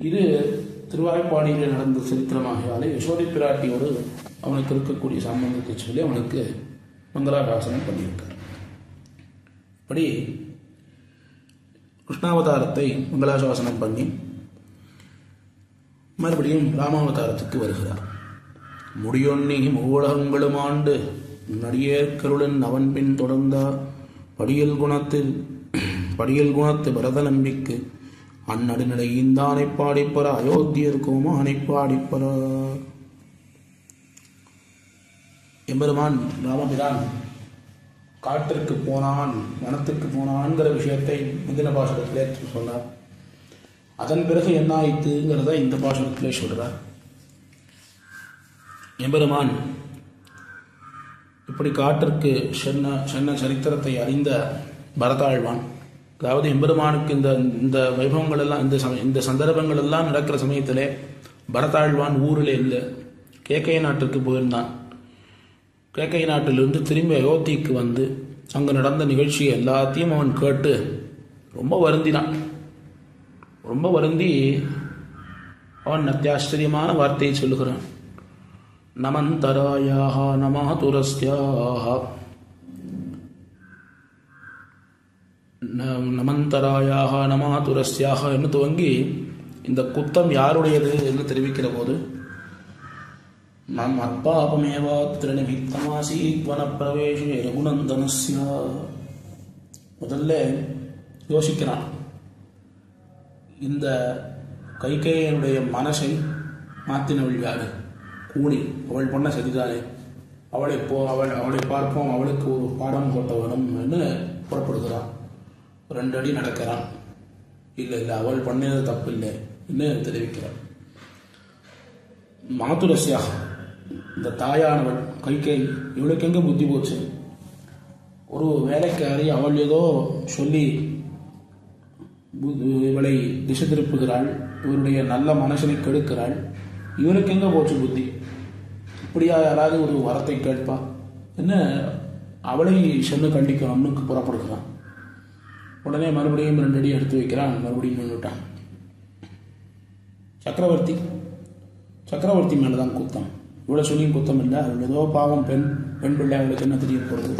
இது திருவாய்ப்பாடியிலே நடந்த சரித்திரமாகியாலே யசோதை பிராட்டியோடு அவனுக்கு இருக்கக்கூடிய சம்பந்தத்தை சொல்லி அவனுக்கு மங்களாசாசனம் பண்ணியிருக்கார். இப்படி கிருஷ்ணாவதாரத்தை மங்களாசாசனம் பண்ணி மறுபடியும் ராமாவதாரத்துக்கு வருகிறார். முடியொன்னி மூலகங்களும் ஆண்டு நடிகேற்கருடன் அவன் பின் தொடர்ந்த படியல் குணத்து பரத நம்பிக்கு அந்நடுநிலை இந்தானை பாடிப்பற அயோத்தியர் கோமானை பாடிப்பற. எம்பெருமான் ராமபிரான் காட்டிற்கு போனான், வனத்துக்கு போனான்கிற விஷயத்தை முந்தின பாசுரத்திலே சொன்னார். அதன் பிறகு என்ன ஆயிட்டுங்கிறத இந்த பாசுரத்திலே சொல்றார். எம்பெருமான் இப்படி காட்டிற்கு சென்ன சரித்திரத்தை அறிந்த பரதாழ்வான், அதாவது எம்பெருமானுக்கு இந்த வைபவங்கள் எல்லாம் இந்த சந்தர்ப்பங்கள் எல்லாம் நடக்கிற சமயத்திலே பரதாழ்வான் ஊரில் இல்லை, கேக்கை நாட்டுக்கு போயிருந்தான். கேக்கை நாட்டிலிருந்து திரும்பி அயோத்திக்கு வந்து அங்கு நடந்த நிகழ்ச்சியை எல்லாத்தையும் அவன் கேட்டு ரொம்ப வருந்தினான். ரொம்ப வருந்தி அவன் அத்தியாச்சரியமான வார்த்தையை சொல்லுகிறான். நமந்தராயாக நமாதுரஸ்யாக நமந்தராயாக நமாதுரஸ்யாக என்று துவங்கி இந்த குத்தம் யாருடையது என்று தெரிவிக்கிற போது நம் அப்பாபமேவா திருநிமித்தமாசீத் வனப்பிரவேசே ரகுநந்தனஸ்ய. முதல்ல யோசிக்கிறான், இந்த கைகேயனுடைய மனசை மாற்றினவள் யாரு? கூணி, அவள் பண்ண சரிதானே, அவளை பார்ப்போம், அவளுக்கு ஒரு பாடம் போட்ட வேணும் என்று புறப்படுகிறான். 2 அடி நடக்கிறான். இல்லை அவள் பண்ணினது தப்பு இல்லை என்று தெரிவிக்கிறான். மாதுரஸ்யாக, இந்த தாயானவள் கைகேயி, இவளுக்கு எங்கே புத்தி போச்சு? ஒரு வேலைக்காரி அவள் ஏதோ சொல்லி இவளை திசை திருப்புகிறாள், இவருடைய நல்ல மனசனை கெடுக்கிறாள். இவனுக்கு எங்கே போச்சு புத்தி? இப்படியா யாராவது ஒரு வரத்தை கேட்பா என்ன? அவளை சென்று கண்டிக்கணும்னு புறப்படுகிறான். உடனே மறுபடியும் 2 அடி எடுத்து வைக்கிறான், மறுபடியும் நின்றுட்டான். சக்கரவர்த்தி மேலதான் குத்தம். இவ்வளவு சொல்லியும் குத்தம் இல்லை, அவள் ஏதோ பாவம் பெண் பிள்ளை, அவளுக்கு என்ன தெரிய போறது?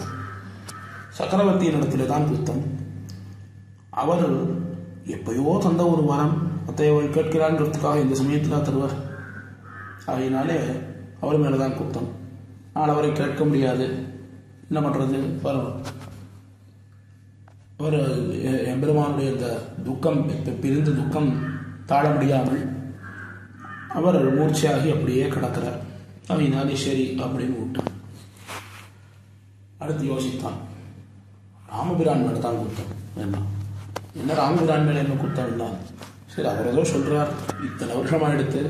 சக்கரவர்த்தியின் இடத்துல தான் குத்தம். அவர் எப்பயோ தந்த ஒரு வரம் அதை அவள் கேட்கிறான்றதுக்காக இந்த சமயத்தில் தருவார். ஆகையினாலே அவர் மேலதான் குத்தம். ஆனால் அவரை கேட்க முடியாது. என்ன பண்றது? அவர் எம்பெருமானுடைய இந்த துக்கம், பிரிந்து துக்கம் தாழ முடியாமல் அவர் மூர்ச்சையாகி அப்படியே கிடக்கிறார். அதனாலே சரி அப்படின்னு விட்டான். அடுத்து யோசித்தான், ராமபிரான் மேல தான் குத்தம் என்ன ராமபிரான் மேல என்ன குத்தம் இல்லை? சரி, அவர் ஏதோ சொல்றார், இத்தனை வருஷமா எடுத்து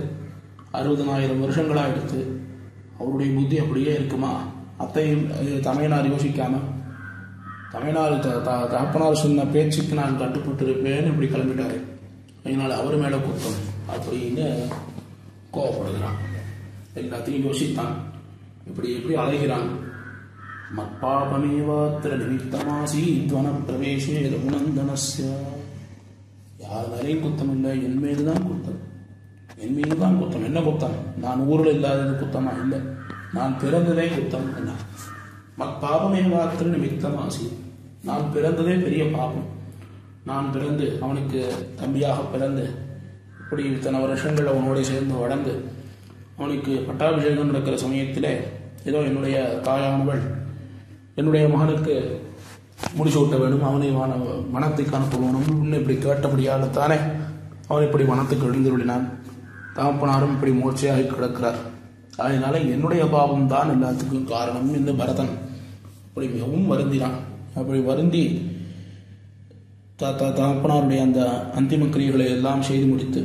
60,000 வருஷங்களா எடுத்து அவருடைய புத்தி அப்படியே இருக்குமா? அத்தையும் தமையனார் யோசிக்காம, தமையனார் தகப்பனார் சொன்ன பேச்சுக்கு நான் கட்டுப்பட்டு இருப்பேன்னு இப்படி கிளம்பிட்டாரு, அதனால அவர் மேல குத்தம் அப்படின்னு கோவப்படுகிறான். எல்லாத்தையும் யோசித்தான். இப்படி எப்படி அலைகிறான். மத்பாபமேவாத்திர நிமித்தமாசீத் வனப்பிரவேசே ரகுநந்தனஸ்ய. யார் மேலேயும் குத்தம் இல்லை, என் மீதுதான் குத்தம். என் மீதுதான் குத்தம். என்ன குத்தம்? நான் ஊரில் இல்லாதது குத்தமா? இல்லை, நான் பிறந்ததே குத்தம். என்ன மத்பாபமேவாத்திர நிமித்தமாசீத், நான் பிறந்ததே பெரிய பாபம். நான் பிறந்து அவனுக்கு தம்பியாக பிறந்து இப்படி இத்தனை வருஷங்கள் அவனோட சேர்ந்து வளர்ந்து அவனுக்கு பட்டாபிஷேகம் நடக்கிற சமயத்தில் ஏதோ என்னுடைய தாயானவள் என்னுடைய மகனுக்கு முடிசூட்ட வேணும், அவனை வனத்துக்கு அனுப்ப வேணும், இன்னும் இப்படி கேட்டபடியாக தானே அவன் இப்படி வனத்துக்கு எழுந்துள்ளினான். தகப்பனாரும் இப்படி மூர்ச்சையாகி கிடக்கிறார். அதனால என்னுடைய பாவம் தான் எல்லாத்துக்கும் காரணம் என்று பரதன் அப்படி மிகவும் வருந்தினான். அப்படி வருந்தி தகப்பனாருடைய அந்த அந்திம கிரியைகளை எல்லாம் செய்து முடித்து,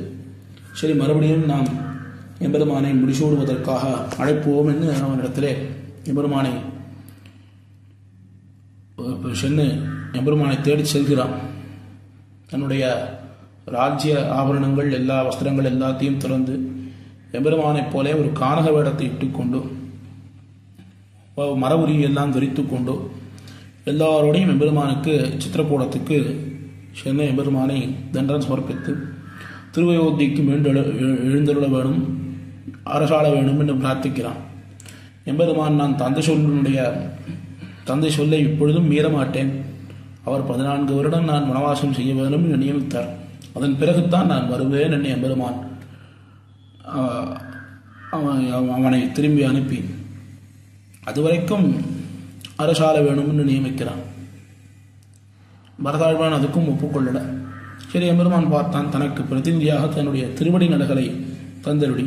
சரி மறுபடியும் நாம் எம்பெருமானை முடிசூடுவதற்காக அழைப்போம் என்று அவனிடத்திலே எம்பெருமானை சென்று எம்பெருமானை தேடி செல்கிறான். தன்னுடைய ராஜ்ய ஆபரணங்கள் எல்லா வஸ்திரங்கள் எல்லாத்தையும் திறந்து எம்பெருமானைப் போல ஒரு கானக வேடத்தை இட்டுக்கொண்டு மர உரியை எல்லாம் தரித்து கொண்டு எல்லாரோடையும் எம்பெருமானுக்கு சித்திரக்கூடத்துக்கு சென்று எம்பெருமானை தண்டன் சமர்ப்பித்து திருவயோத்திக்கு எழுந்தருள வேணும், அரசாள வேணும் என்று பிரார்த்திக்கிறான். எம்பெருமான் நான் தந்தை சொல்லை இப்பொழுதும் மீறமாட்டேன், அவர் 14 வருடம் நான் வனவாசம் செய்ய வேண்டும் என்று நியமித்தார், அதன் பிறகுத்தான் நான் வருவேன் என்று எம்பெருமான் அவனை திரும்பி அனுப்பி அதுவரைக்கும் அரசாள வேணும் என்று நியமிக்கிறான். பரதாழ்வான் அதுக்கும் ஒப்புக்கொள்ளல. சரி, எம்பெருமான் பார்த்தான், தனக்கு பிரதிநிதியாக தன்னுடைய திருவடி நலகளை தந்தருடி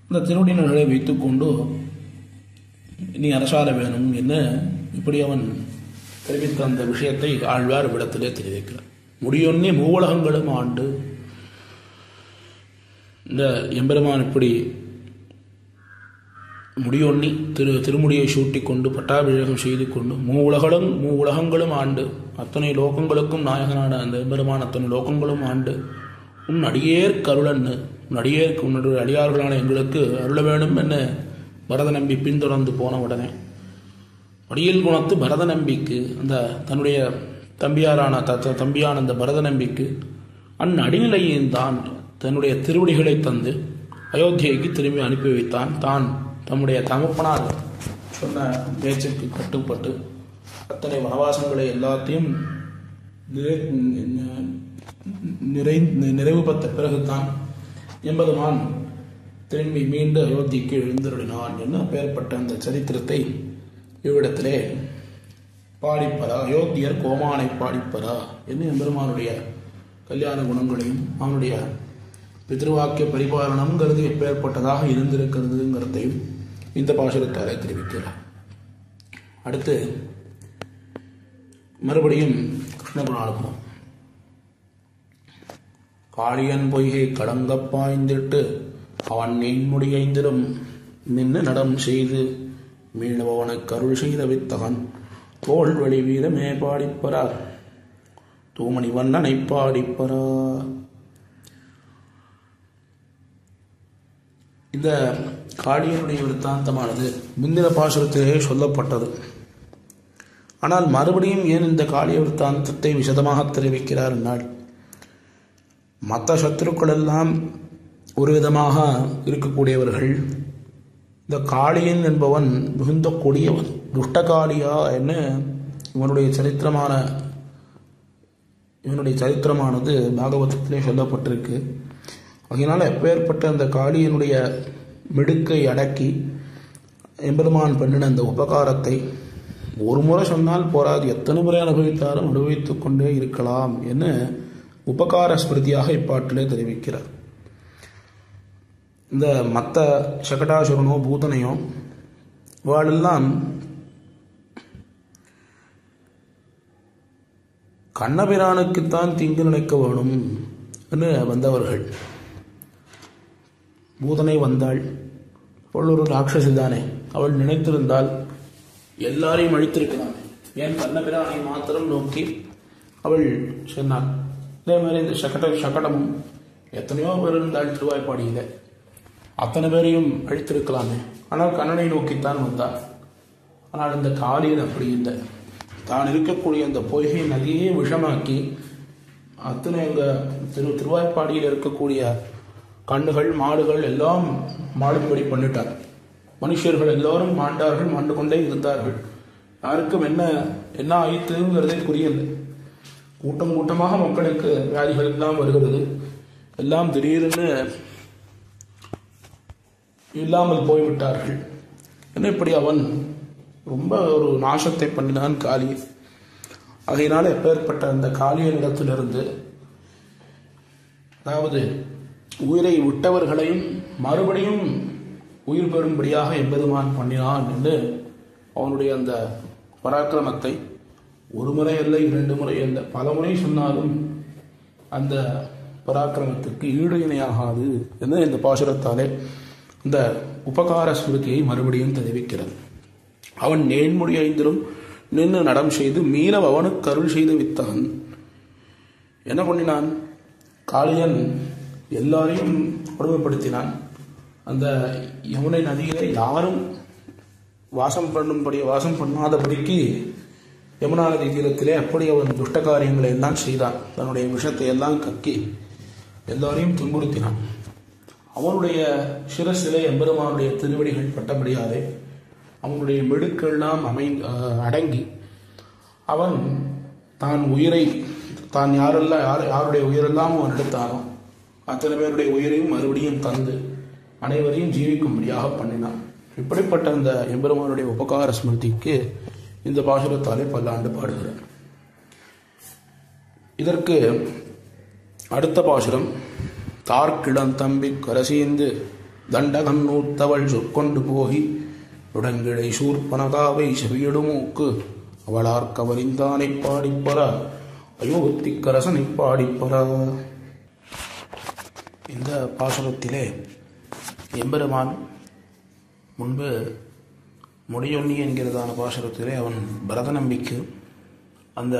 அந்த திருவடி நலகளை வைத்துக்கொண்டு நீ அரசாள வேணும் என்று இப்படி அவன் தெரிவித்த அந்த விஷயத்தை ஆழ்வார் விடத்திலே தெரிவிக்கிறார். முடியொன்னி மூவுலகங்களும் ஆண்டு இந்த எம்பெருமான் இப்படி முடியொன்னி திருமுடியை சூட்டி கொண்டு பட்டாபிஷேகம் செய்து கொண்டு மூவுலகங்களும் ஆண்டு அத்தனை லோகங்களுக்கும் நாயகனான அந்த எம்பெருமான் அத்தனை லோகங்களும் ஆண்டு உன் அடியேற் கருளன்னு உன் அடியேற்கு உன்னுடைய அடியார்களான எங்களுக்கு அருள வேணும் என்ன பரத நம்பி பின்தொடர்ந்து போன உடனே அடியில் குணத்து பரத நம்பிக்கு அந்த தன்னுடைய தம்பியான அந்த பரத நம்பிக்கு அந்நடிநிலையின் தான் தன்னுடைய திருவடிகளை தந்து அயோத்தியைக்கு திரும்பி அனுப்பி வைத்தான். தான் தம்முடைய தகப்பனார் சொன்ன பேச்சுக்கு கட்டுப்பட்டு அத்தனை வனவாசங்களை எல்லாத்தையும் நிறைவு பெற்ற பிறகுதான் எம்பெருமான் திரும்பி மீண்டு அயோத்திக்கு எழுந்தருளினான் என்று பெயர்பட்ட அந்த சரித்திரத்தை இவ்விடத்திலே பாடிப்பரா அயோத்தியர் கோமானை பாடிப்பரா என்று எம்பெருமானுடைய கல்யாண குணங்களையும் அவனுடைய பித்ருவாக்கிய பரிபாலனம்ங்கிறது எப்பேற்பட்டதாக இருந்திருக்கிறதுங்கிறதையும் இந்த பாசுரத்தாலே தெரிவிக்கிறார். அடுத்து மறுபடியும் கிருஷ்ணகுணானுபவம். காளியன் பொய்கை கடங்கப் பாய்ந்திட்டு அவன் நீன்முடியைந்திலும் நின்று நடம் செய்து மீளவனுக்கு அருள் செய்த வித்தகன் தோல் வழி வீரமே பாடிப்பரா தூமணி வண்ணனை பாடிப்பரா. இந்த காளியனுடைய விருத்தாந்தமானது முந்தின பாசுரத்திலே சொல்லப்பட்டது. ஆனால் மறுபடியும் ஏன் இந்த காளிய விருத்தாந்தத்தை விசதமாக தெரிவிக்கிறார் என்றால், மற்ற சத்துருக்கள் எல்லாம் ஒரு விதமாக இருக்கக்கூடியவர்கள், இந்த காளியன் என்பவன் மிகுந்த கொடியவன், துஷ்டகாளியா என்ன இவனுடைய சரித்திரமானது பாகவதத்திலே சொல்லப்பட்டிருக்கு. அதனால் எப்பேற்பட்ட அந்த காளியனுடைய மிடுக்கை அடக்கி எம்பெருமான் பண்ணின அந்த உபகாரத்தை ஒரு முறை சொன்னால் போராது, எத்தனை முறை அனுபவித்தாலும் அனுபவித்துக் கொண்டே இருக்கலாம் என்று உபகார ஸ்மிருதியாக இப்பாட்டிலே தெரிவிக்கிறார். இந்த மற்ற சகடாசுரனோ பூதனையோ வாழெல்லாம் கண்ணபிரானுக்குத்தான் தீங்கு நினைக்க வேணும் என்று வந்தவர்கள். பூதனை வந்தாள், அவள் ஒரு ராட்சசி தானே, அவள் நினைத்திருந்தால் எல்லாரையும் அழித்திருக்கிறான், ஏன் கண்ணபிரானை மாத்திரம் நோக்கி அவள் சொன்னாள். இதே மாதிரி இந்த சகடமும் எத்தனையோ பேர் இருந்தாள் திருவாய்ப்பாடியில், அத்தனை பேரையும் அழித்திருக்கலாமே, ஆனால் கண்ணனை நோக்கித்தான் வந்தாள். ஆனால் இந்த காளியன் அப்படி இல்லை, தான் இருக்கக்கூடிய அந்த பொய்கை நதியே விஷமாக்கி அத்தனை எங்கள் திருவாய்ப்பாடியில் இருக்கக்கூடிய கண்ணுகள் மாடுகள் எல்லாம் மாடும்படி பண்ணிட்டார். மனுஷர்கள் எல்லோரும் மாண்டார்கள், மாண்டு கொண்டே இருந்தார்கள். யாருக்கும் என்ன ஆயிற்றுங்கிறதே புரியல. கூட்டம் கூட்டமாக மக்களுக்கு வியாதிகள் எல்லாம் வருகிறது. எல்லாம் திடீர்னு இல்லாமல் போய்விட்டார்கள். என்ன இப்படி அவன் ரொம்ப ஒரு நாசத்தை பண்ணினான் காளி. ஆகையினால எப்பேற்பட்ட அந்த காளியனிடத்திலிருந்து, அதாவது உயிரை விட்டவர்களையும் மறுபடியும் உயிர் பெறும்படியாக எம்பெருமான் பண்ணினான் என்று அவனுடைய அந்த பராக்கிரமத்தை ஒரு முறை அல்ல, 2 முறை அல்ல, பல முறை சொன்னாலும் அந்த பராக்கிரமத்துக்கு ஈடு இணையாகாது என்று இந்த பாசுரத்தாலே இந்த உபகார ஸ்மிருதியை மறுபடியும் தெரிவிக்கிறது. அவன் நேன்மொழி 5 நின்று நடம் செய்து மீற அவனுக்கு அருள் செய்து வித்தான். என்ன பண்ணினான்? காளியன் எல்லாரையும் கொடுமைப்படுத்தினான். அந்த யமுனை நதியிலே யாரும் வாசம் பண்ணாதபடிக்கு யமுனா நதி தீரத்திலே அப்படி அவன் துஷ்ட காரியங்களை எல்லாம் செய்தான். தன்னுடைய விஷத்தை எல்லாம் கக்கி எல்லாரையும் துன்புறுத்தினான். அவனுடைய சிரசிலே எம்பெருமானுடைய திருவடிகள் பட்டபடியாலே அவனுடைய மெடுக்கெல்லாம் அடங்கி அவன் தான் யாருடைய உயிரெல்லாம் அவன் எடுத்தானோ அத்தனை பேருடைய உயிரையும் மறுபடியும் தந்து அனைவரையும் ஜீவிக்கும்படியாக பண்ணினான். இப்படிப்பட்ட அந்த எம்பெருமானுடைய உபகார ஸ்மிருதிக்கு இந்த பாசுரத்தாலே பல்லாண்டு பாடுகிறார். இதற்கு அடுத்த பாசுரம், தார்க்கிடம் தம்பி கரசீந்து தண்டகன் நூத்தவள் சொற்கொண்டு போகி உடங்கிழை சூர்பனகாவை செவியிடுமூக்கு அவளார்க்கவரிந்தானை பாடிப்பற அயோத்திக்கரசனை பாடிப்பற. இந்த பாசுரத்திலே எம்பெருமான் முன்பு முடியொன்னி என்கிறதான பாசுரத்திலே அவன் பரத நம்பிக்கு அந்த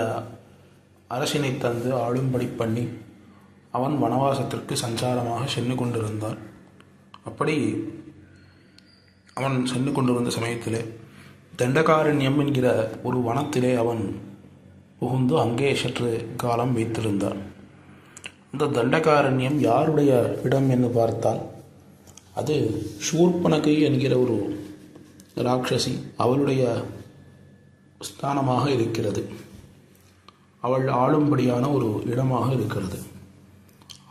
அரசினை தந்து ஆளும்படி பண்ணி அவன் வனவாசத்திற்கு சஞ்சாரமாக சென்று கொண்டிருந்தான். அப்படி அவன் சென்று கொண்டிருந்த சமயத்திலே தண்டகாரண்யம் என்கிற ஒரு வனத்திலே அவன் புகுந்து அங்கே சற்று காலம் வைத்திருந்தான். அந்த தண்டகாரண்யம் யாருடைய இடம் என்று பார்த்தால் அது சூர்பனகை என்கிற ஒரு ராட்சசி அவளுடைய ஸ்தானமாக இருக்கிறது. அவள் ஆளும்படியான ஒரு இடமாக இருக்கிறது.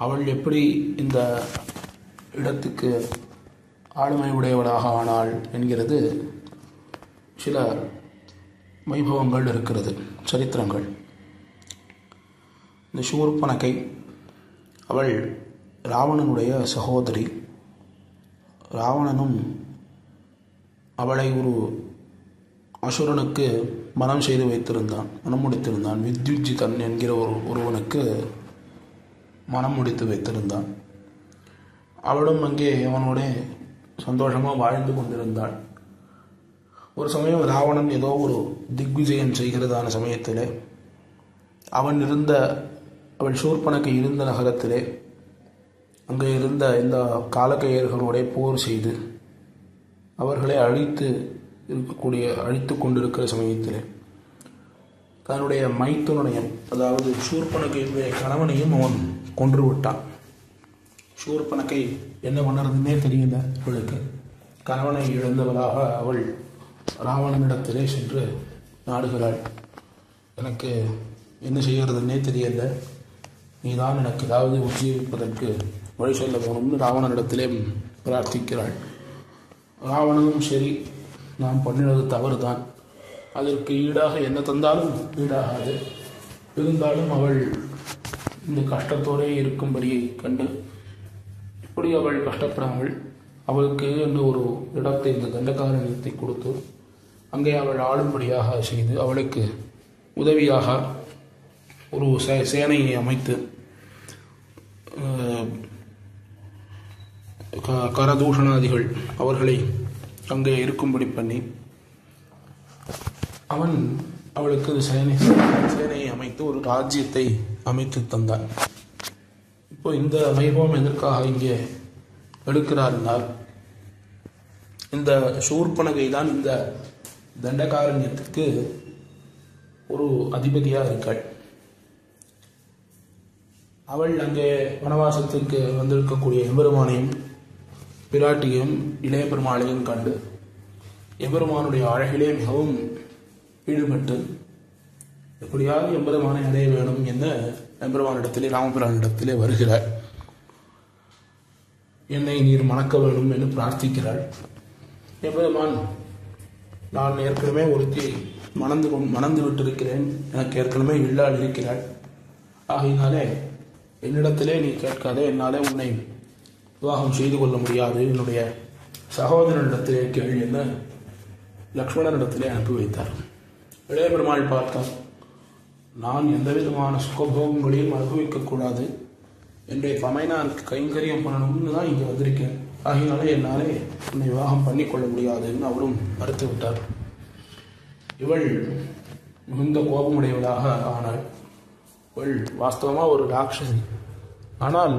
அவள் எப்படி இந்த இடத்துக்கு ஆளுமை உடையவளாக ஆனாள் என்கிறது சில வைபவங்கள் இருக்கிறது, சரித்திரங்கள். இந்த சூர்பனகை அவள் ராவணனுடைய சகோதரி. ராவணனும் அவளை ஒரு அசுரனுக்கு மனம் செய்து வைத்திருந்தான், மனம் முடித்திருந்தான். வித்யுஜிதன் என்கிற ஒருவனுக்கு மனம் முடித்து வைத்திருந்தான். அவளும் அங்கே அவனோட சந்தோஷமாக வாழ்ந்து கொண்டிருந்தாள். ஒரு சமயம் ராவணன் ஏதோ ஒரு திக்விஜயம் செய்கிறதான சமயத்திலே அவள் சூர்பனகை இருந்த நகரத்திலே அங்கே இருந்த இந்த காலக்கையர்களோட போர் செய்து அவர்களை அழித்து கொண்டிருக்கிற சமயத்திலே தன்னுடைய மைத்துனையும், அதாவது சூர்பனகையுடைய கணவனையும் அவன் கொன்று விட்டான். சூர்பனகை என்ன பண்ணுறதுன்னே தெரியல. அவளுக்கு கணவனை இழந்தவளாக அவள் ராவணனிடத்திலே சென்று நாடுகிறாள். எனக்கு என்ன செய்கிறதுன்னே தெரியல, நீதான் எனக்கு ஏதாவது உஜ்ஜீவிப்பதற்கு வழி சொல்ல போகணும்னு ராவணனிடத்திலே பிரார்த்திக்கிறாள். ராவணனும் சரி, நாம் பண்ணினது தவறு தான், அதற்கு ஈடாக என்ன தந்தாலும் ஈடாகாது, இருந்தாலும் அவள் இந்த கஷ்டத்தோடே இருக்கும்படியை கண்டு இப்படி அவள் கஷ்டப்படாமல் அவளுக்கு என்று ஒரு இடத்தை, இந்த தண்டகாரண்யத்தை கொடுத்து அங்கே அவள் ஆளும்படியாக செய்து அவளுக்கு உதவியாக ஒரு சேனையை அமைத்து கரதூஷணாதிகள் அவர்களை அங்கே இருக்கும்படி பண்ணி அவன் அவளுக்கு சேனையை அமைத்து ஒரு ராஜ்யத்தை அமைத்து தந்தான். இப்போ இந்த வைபவம் எதற்காக இங்கே எடுக்கிறார்னால், இந்த சூர்பனகை தான் இந்த தண்டகாரண்யத்துக்கு ஒரு அதிபதியாக இருக்காள். அவள் அங்கே வனவாசத்திற்கு வந்திருக்கக்கூடிய எம்பெருமானையும் பிராட்டியும் இளைய பெருமாளையும் கண்டு எம்பெருமானுடைய அழகிலே மிகவும் ஈடுபட்டு எப்படியாவது எம்பெருமானை அடைய வேணும் என்ற எம்பெருமானிடத்திலே ராமபிரானிடத்திலே வருகிறார். என்னை நீர் மணக்க வேண்டும் என்று பிரார்த்திக்கிறாள். எம்பெருமான், நான் ஏற்கனவே ஒருத்தி மணந்து விட்டிருக்கிறேன், எனக்கு ஏற்கனவே இல்லாள் இருக்கிறாள், ஆகையினாலே என்னிடத்திலே நீ கேட்காதே, என்னாலே உன்னை விவாகம் செய்து கொள்ள முடியாது, என்னுடைய சகோதரனிடத்திலே கேள்வி என்று லக்ஷ்மணனிடத்திலே அனுப்பி வைத்தார். இளைய பெருமாள் பார்த்தார், நான் எந்த விதமான சுகபோகங்களையும் அனுபவிக்கக்கூடாது, என்னுடைய தமையனாருக்கு கைங்கரியம் பண்ணணும்னு தான் இங்கே வந்திருக்கேன், ஆகினாலே என்னாலே உன்னை விவாகம் பண்ணிக்கொள்ள முடியாதுன்னு அவரும் மறுத்து விட்டார். இவள் மிகுந்த கோபமுடையவளாக ஆனாள். இவள் வாஸ்தவமாக ஒரு ராட்சசி, ஆனால்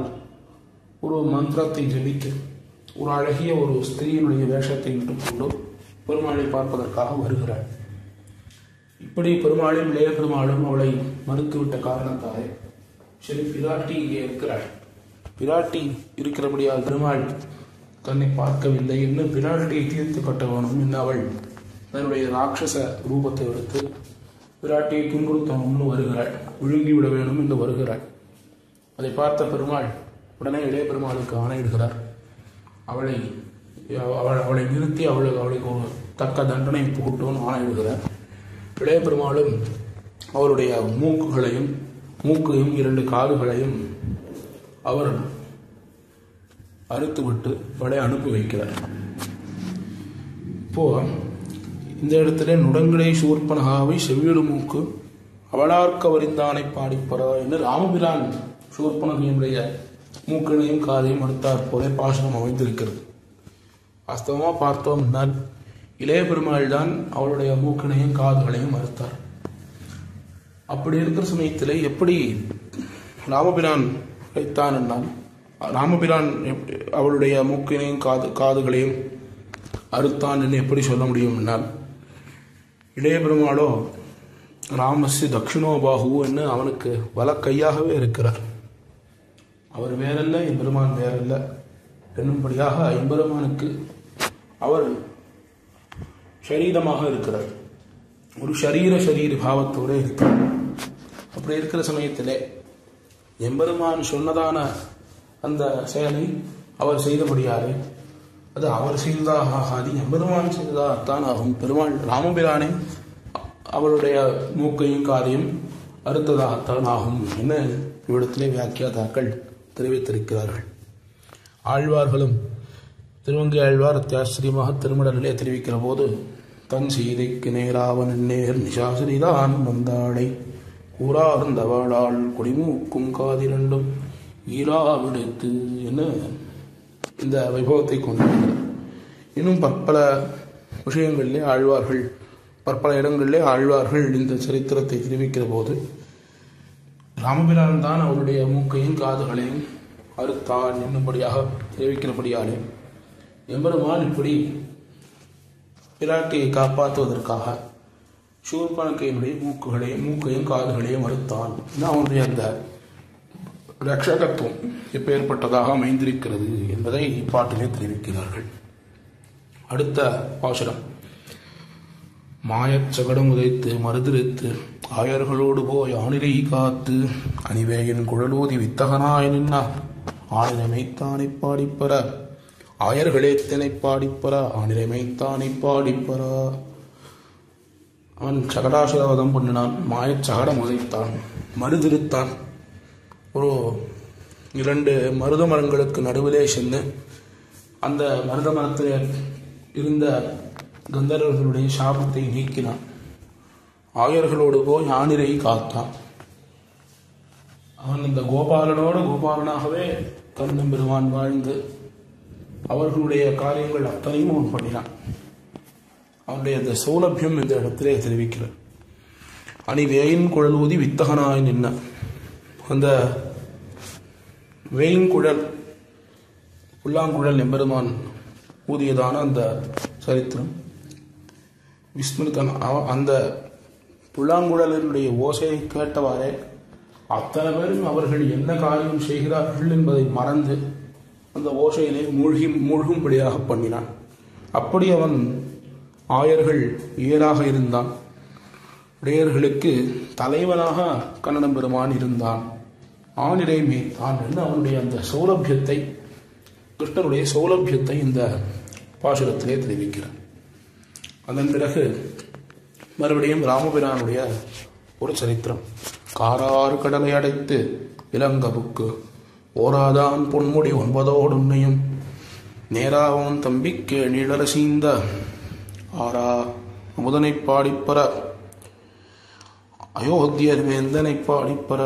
ஒரு மந்திரத்தை ஜெபித்து ஒரு அழகிய ஒரு ஸ்திரீயினுடைய வேஷத்தை இட்டுக்கொண்டு பெருமாளை பார்ப்பதற்காக வருகிறாள். இப்படி பெருமாளும் இளைய பெருமாளும் அவளை மறுத்துவிட்ட காரணத்தாலே சரி, பிராட்டி இங்கே இருக்கிறாள், பிராட்டி இருக்கிறபடியால் பெருமாள் தன்னை பார்க்கவில்லை என்று பிராட்டியை தீர்த்து கட்ட வேணும் என்று அவள் தன்னுடைய ராட்சச ரூபத்தை எடுத்து பிராட்டியை துன்புறுத்தணும்னு வருகிறாள், விழுங்கிவிட வேணும் என்று வருகிறாள். அதை பார்த்த பெருமாள் உடனே இளைய பெருமாளுக்கு ஆணையிடுகிறார். அவளை நிறுத்தி அவளுக்கு ஒரு தக்க தண்டனை புகட்டும்னு ஆணையிடுகிறார். இளைய பெருமாளும் அவருடைய மூக்கையும் 2 காதுகளையும் அவர் அறுத்துவிட்டு அவளை அனுப்பி வைக்கிறார். இப்போ இந்த இடத்துல நுடங்கிடை சூர்பனகாவை செவ்வியடு மூக்கு அவளார்க்க வரிந்தானை பாடிப்பறா என்று ராமபிரான் சூர்பனகையினுடைய மூக்கினையும் காதையும் அறுத்தார் போல பாசனம் அமைந்திருக்கிறது. வாஸ்தவமாக பார்த்தோம் என்றால் இளைய பெருமாள் தான் அவளுடைய மூக்கினையும் காதுகளையும் அறுத்தார். அப்படி இருக்கிற சமயத்தில் எப்படி ராமபிரான் வைத்தான் என்றால், ராமபிரான் அவளுடைய மூக்கினையும் காதுகளையும் அறுத்தான் என்று எப்படி சொல்ல முடியும் என்றால், இளைய பெருமாளோ ராமஸ்ய தட்சிணோபாகு என்று அவனுக்கு வலக்கையாகவே இருக்கிறார். அவர் வேறல்ல, எம்பெருமான் வேறல்ல என்னும்படியாக எம்பெருமானுக்கு அவர் ஷரீரமாக இருக்கிறார், ஒரு ஷரீர பாவத்தோடு இருக்கிறார். அப்படி இருக்கிற சமயத்திலே எம்பெருமான் சொன்னதான அந்த செயலை அவர் செய்தபடியாலே அது அவர் செய்ததாக ஆகாது, எம்பெருமான் செய்ததாகத்தான் ஆகும். பெருமாள் ராமபிரானை அவளுடைய மூக்கையும் காதையும் அறுத்ததாகத்தான் ஆகும் என இவ்விடத்திலே வியாக்கியாதாக்கள் தெரிவித்திருக்கிறார்கள். ஆழ்வார்களும் திருவங்கை ஆழ்வார் அத்தியாச்சரியமாக திருமடலிலே தெரிவிக்கிற போது, தன் சீதைக்கு நேராவன் நேர் நிசாசிரிதான் வந்தாளை கூறார்ந்தவாளால் குடிமூக்கும் காதிரண்டும் ஈராவிடுத்து என இந்த வைபவத்தை கொண்டிருக்கிறார். இன்னும் பற்பல விஷயங்களிலே ஆழ்வார்கள், பற்பல இடங்களிலே ஆழ்வார்கள் இந்த சரித்திரத்தை தெரிவிக்கிற போது ராமபிரான் தான் அவருடைய மூக்கையும் காதுகளையும் அறுத்தான் என்னும்படியாக தெரிவிக்கிறபடியாலே எம்பெருமான் இப்படி பிராட்டியை காப்பாற்றுவதற்காக சூர்பனகையினுடைய மூக்கையும் காதுகளையும் மறுத்தான். அவனுடைய அந்த ரட்சகத்துவம் எப்பேற்பட்டதாக அமைந்திருக்கிறது என்பதை இப்பாட்டிலே தெரிவிக்கிறார்கள். அடுத்த பாசுரம், மாயச்சகடம் உதைத்து மறுதிருத்து ஆயர்களோடு போய் ஆணிரை காத்து அணிவேயின் குழலூதி வித்தகனாய் நின்னா ஆணிரமைத்தானை பாடிப்பற ஆயர்களேத்தனை பாடிப்பற ஆணிரமைத்தானை பாடிப்பற. அவன் சகடாசுரவதம் பண்ணினான், மாயச்சகடம் உதைத்தான், மறுதிருத்தான். ஒரு 2 மருத மரங்களுக்கு நடுவிலே சென்று அந்த மருத மரத்தில் இருந்த கந்தர்வர்களுடைய சாபத்தை நீக்கினான். ஆயர்களோடு போய் ஆணிரை காத்தான். அவன் இந்த கோபாலனாகவே கண்ணன் பெருமான் வாழ்ந்து அவர்களுடைய காரியங்கள் அத்தனையும் அவன் பண்ணினான். அவனுடைய அந்த சௌலபியம் இந்த இடத்திலே தெரிவிக்கிறார். அணி வேயின் குழல் ஊதி வித்தகனாய் நின்ன அந்த வேயின் குழல், புல்லாங்குழல் எம்பெருமான் ஊதியதான அந்த சரித்திரம் விஸ்மிருத்தன். அந்த புல்லாங்குழலினுடைய ஓசையை கேட்டவாறே அத்தனை பேரும் அவர்கள் என்ன காரியம் செய்கிறார்கள் என்பதை மறந்து அந்த ஓசையிலே மூழ்கும்படியாக பண்ணினான். அப்படி அவன் ஆயர்கள் ஏராக இருந்தான். இடையர்களுக்கு தலைவனாக கண்ணன் பெருமான் இருந்தான். ஆணிரை மேய்த்தான் என்று அவனுடைய அந்த சௌலபியத்தை கிருஷ்ணனுடைய சௌலபியத்தை இந்த பாசுரத்திலே தெரிவிக்கிறார். அதன் பிறகு மறுபடியும் ராமபிரானுடைய ஒரு சரித்திரம். காராறு கடலை அடைத்து இளங்கபுக்கு ஓராதான் பொன்முடி 9 உன்னையும் நேராவன் தம்பிக்கு நீளரசீந்த ஆரா அமுதனை பாடிப்பற அயோத்தியர் வேந்தனை பாடிப்பற.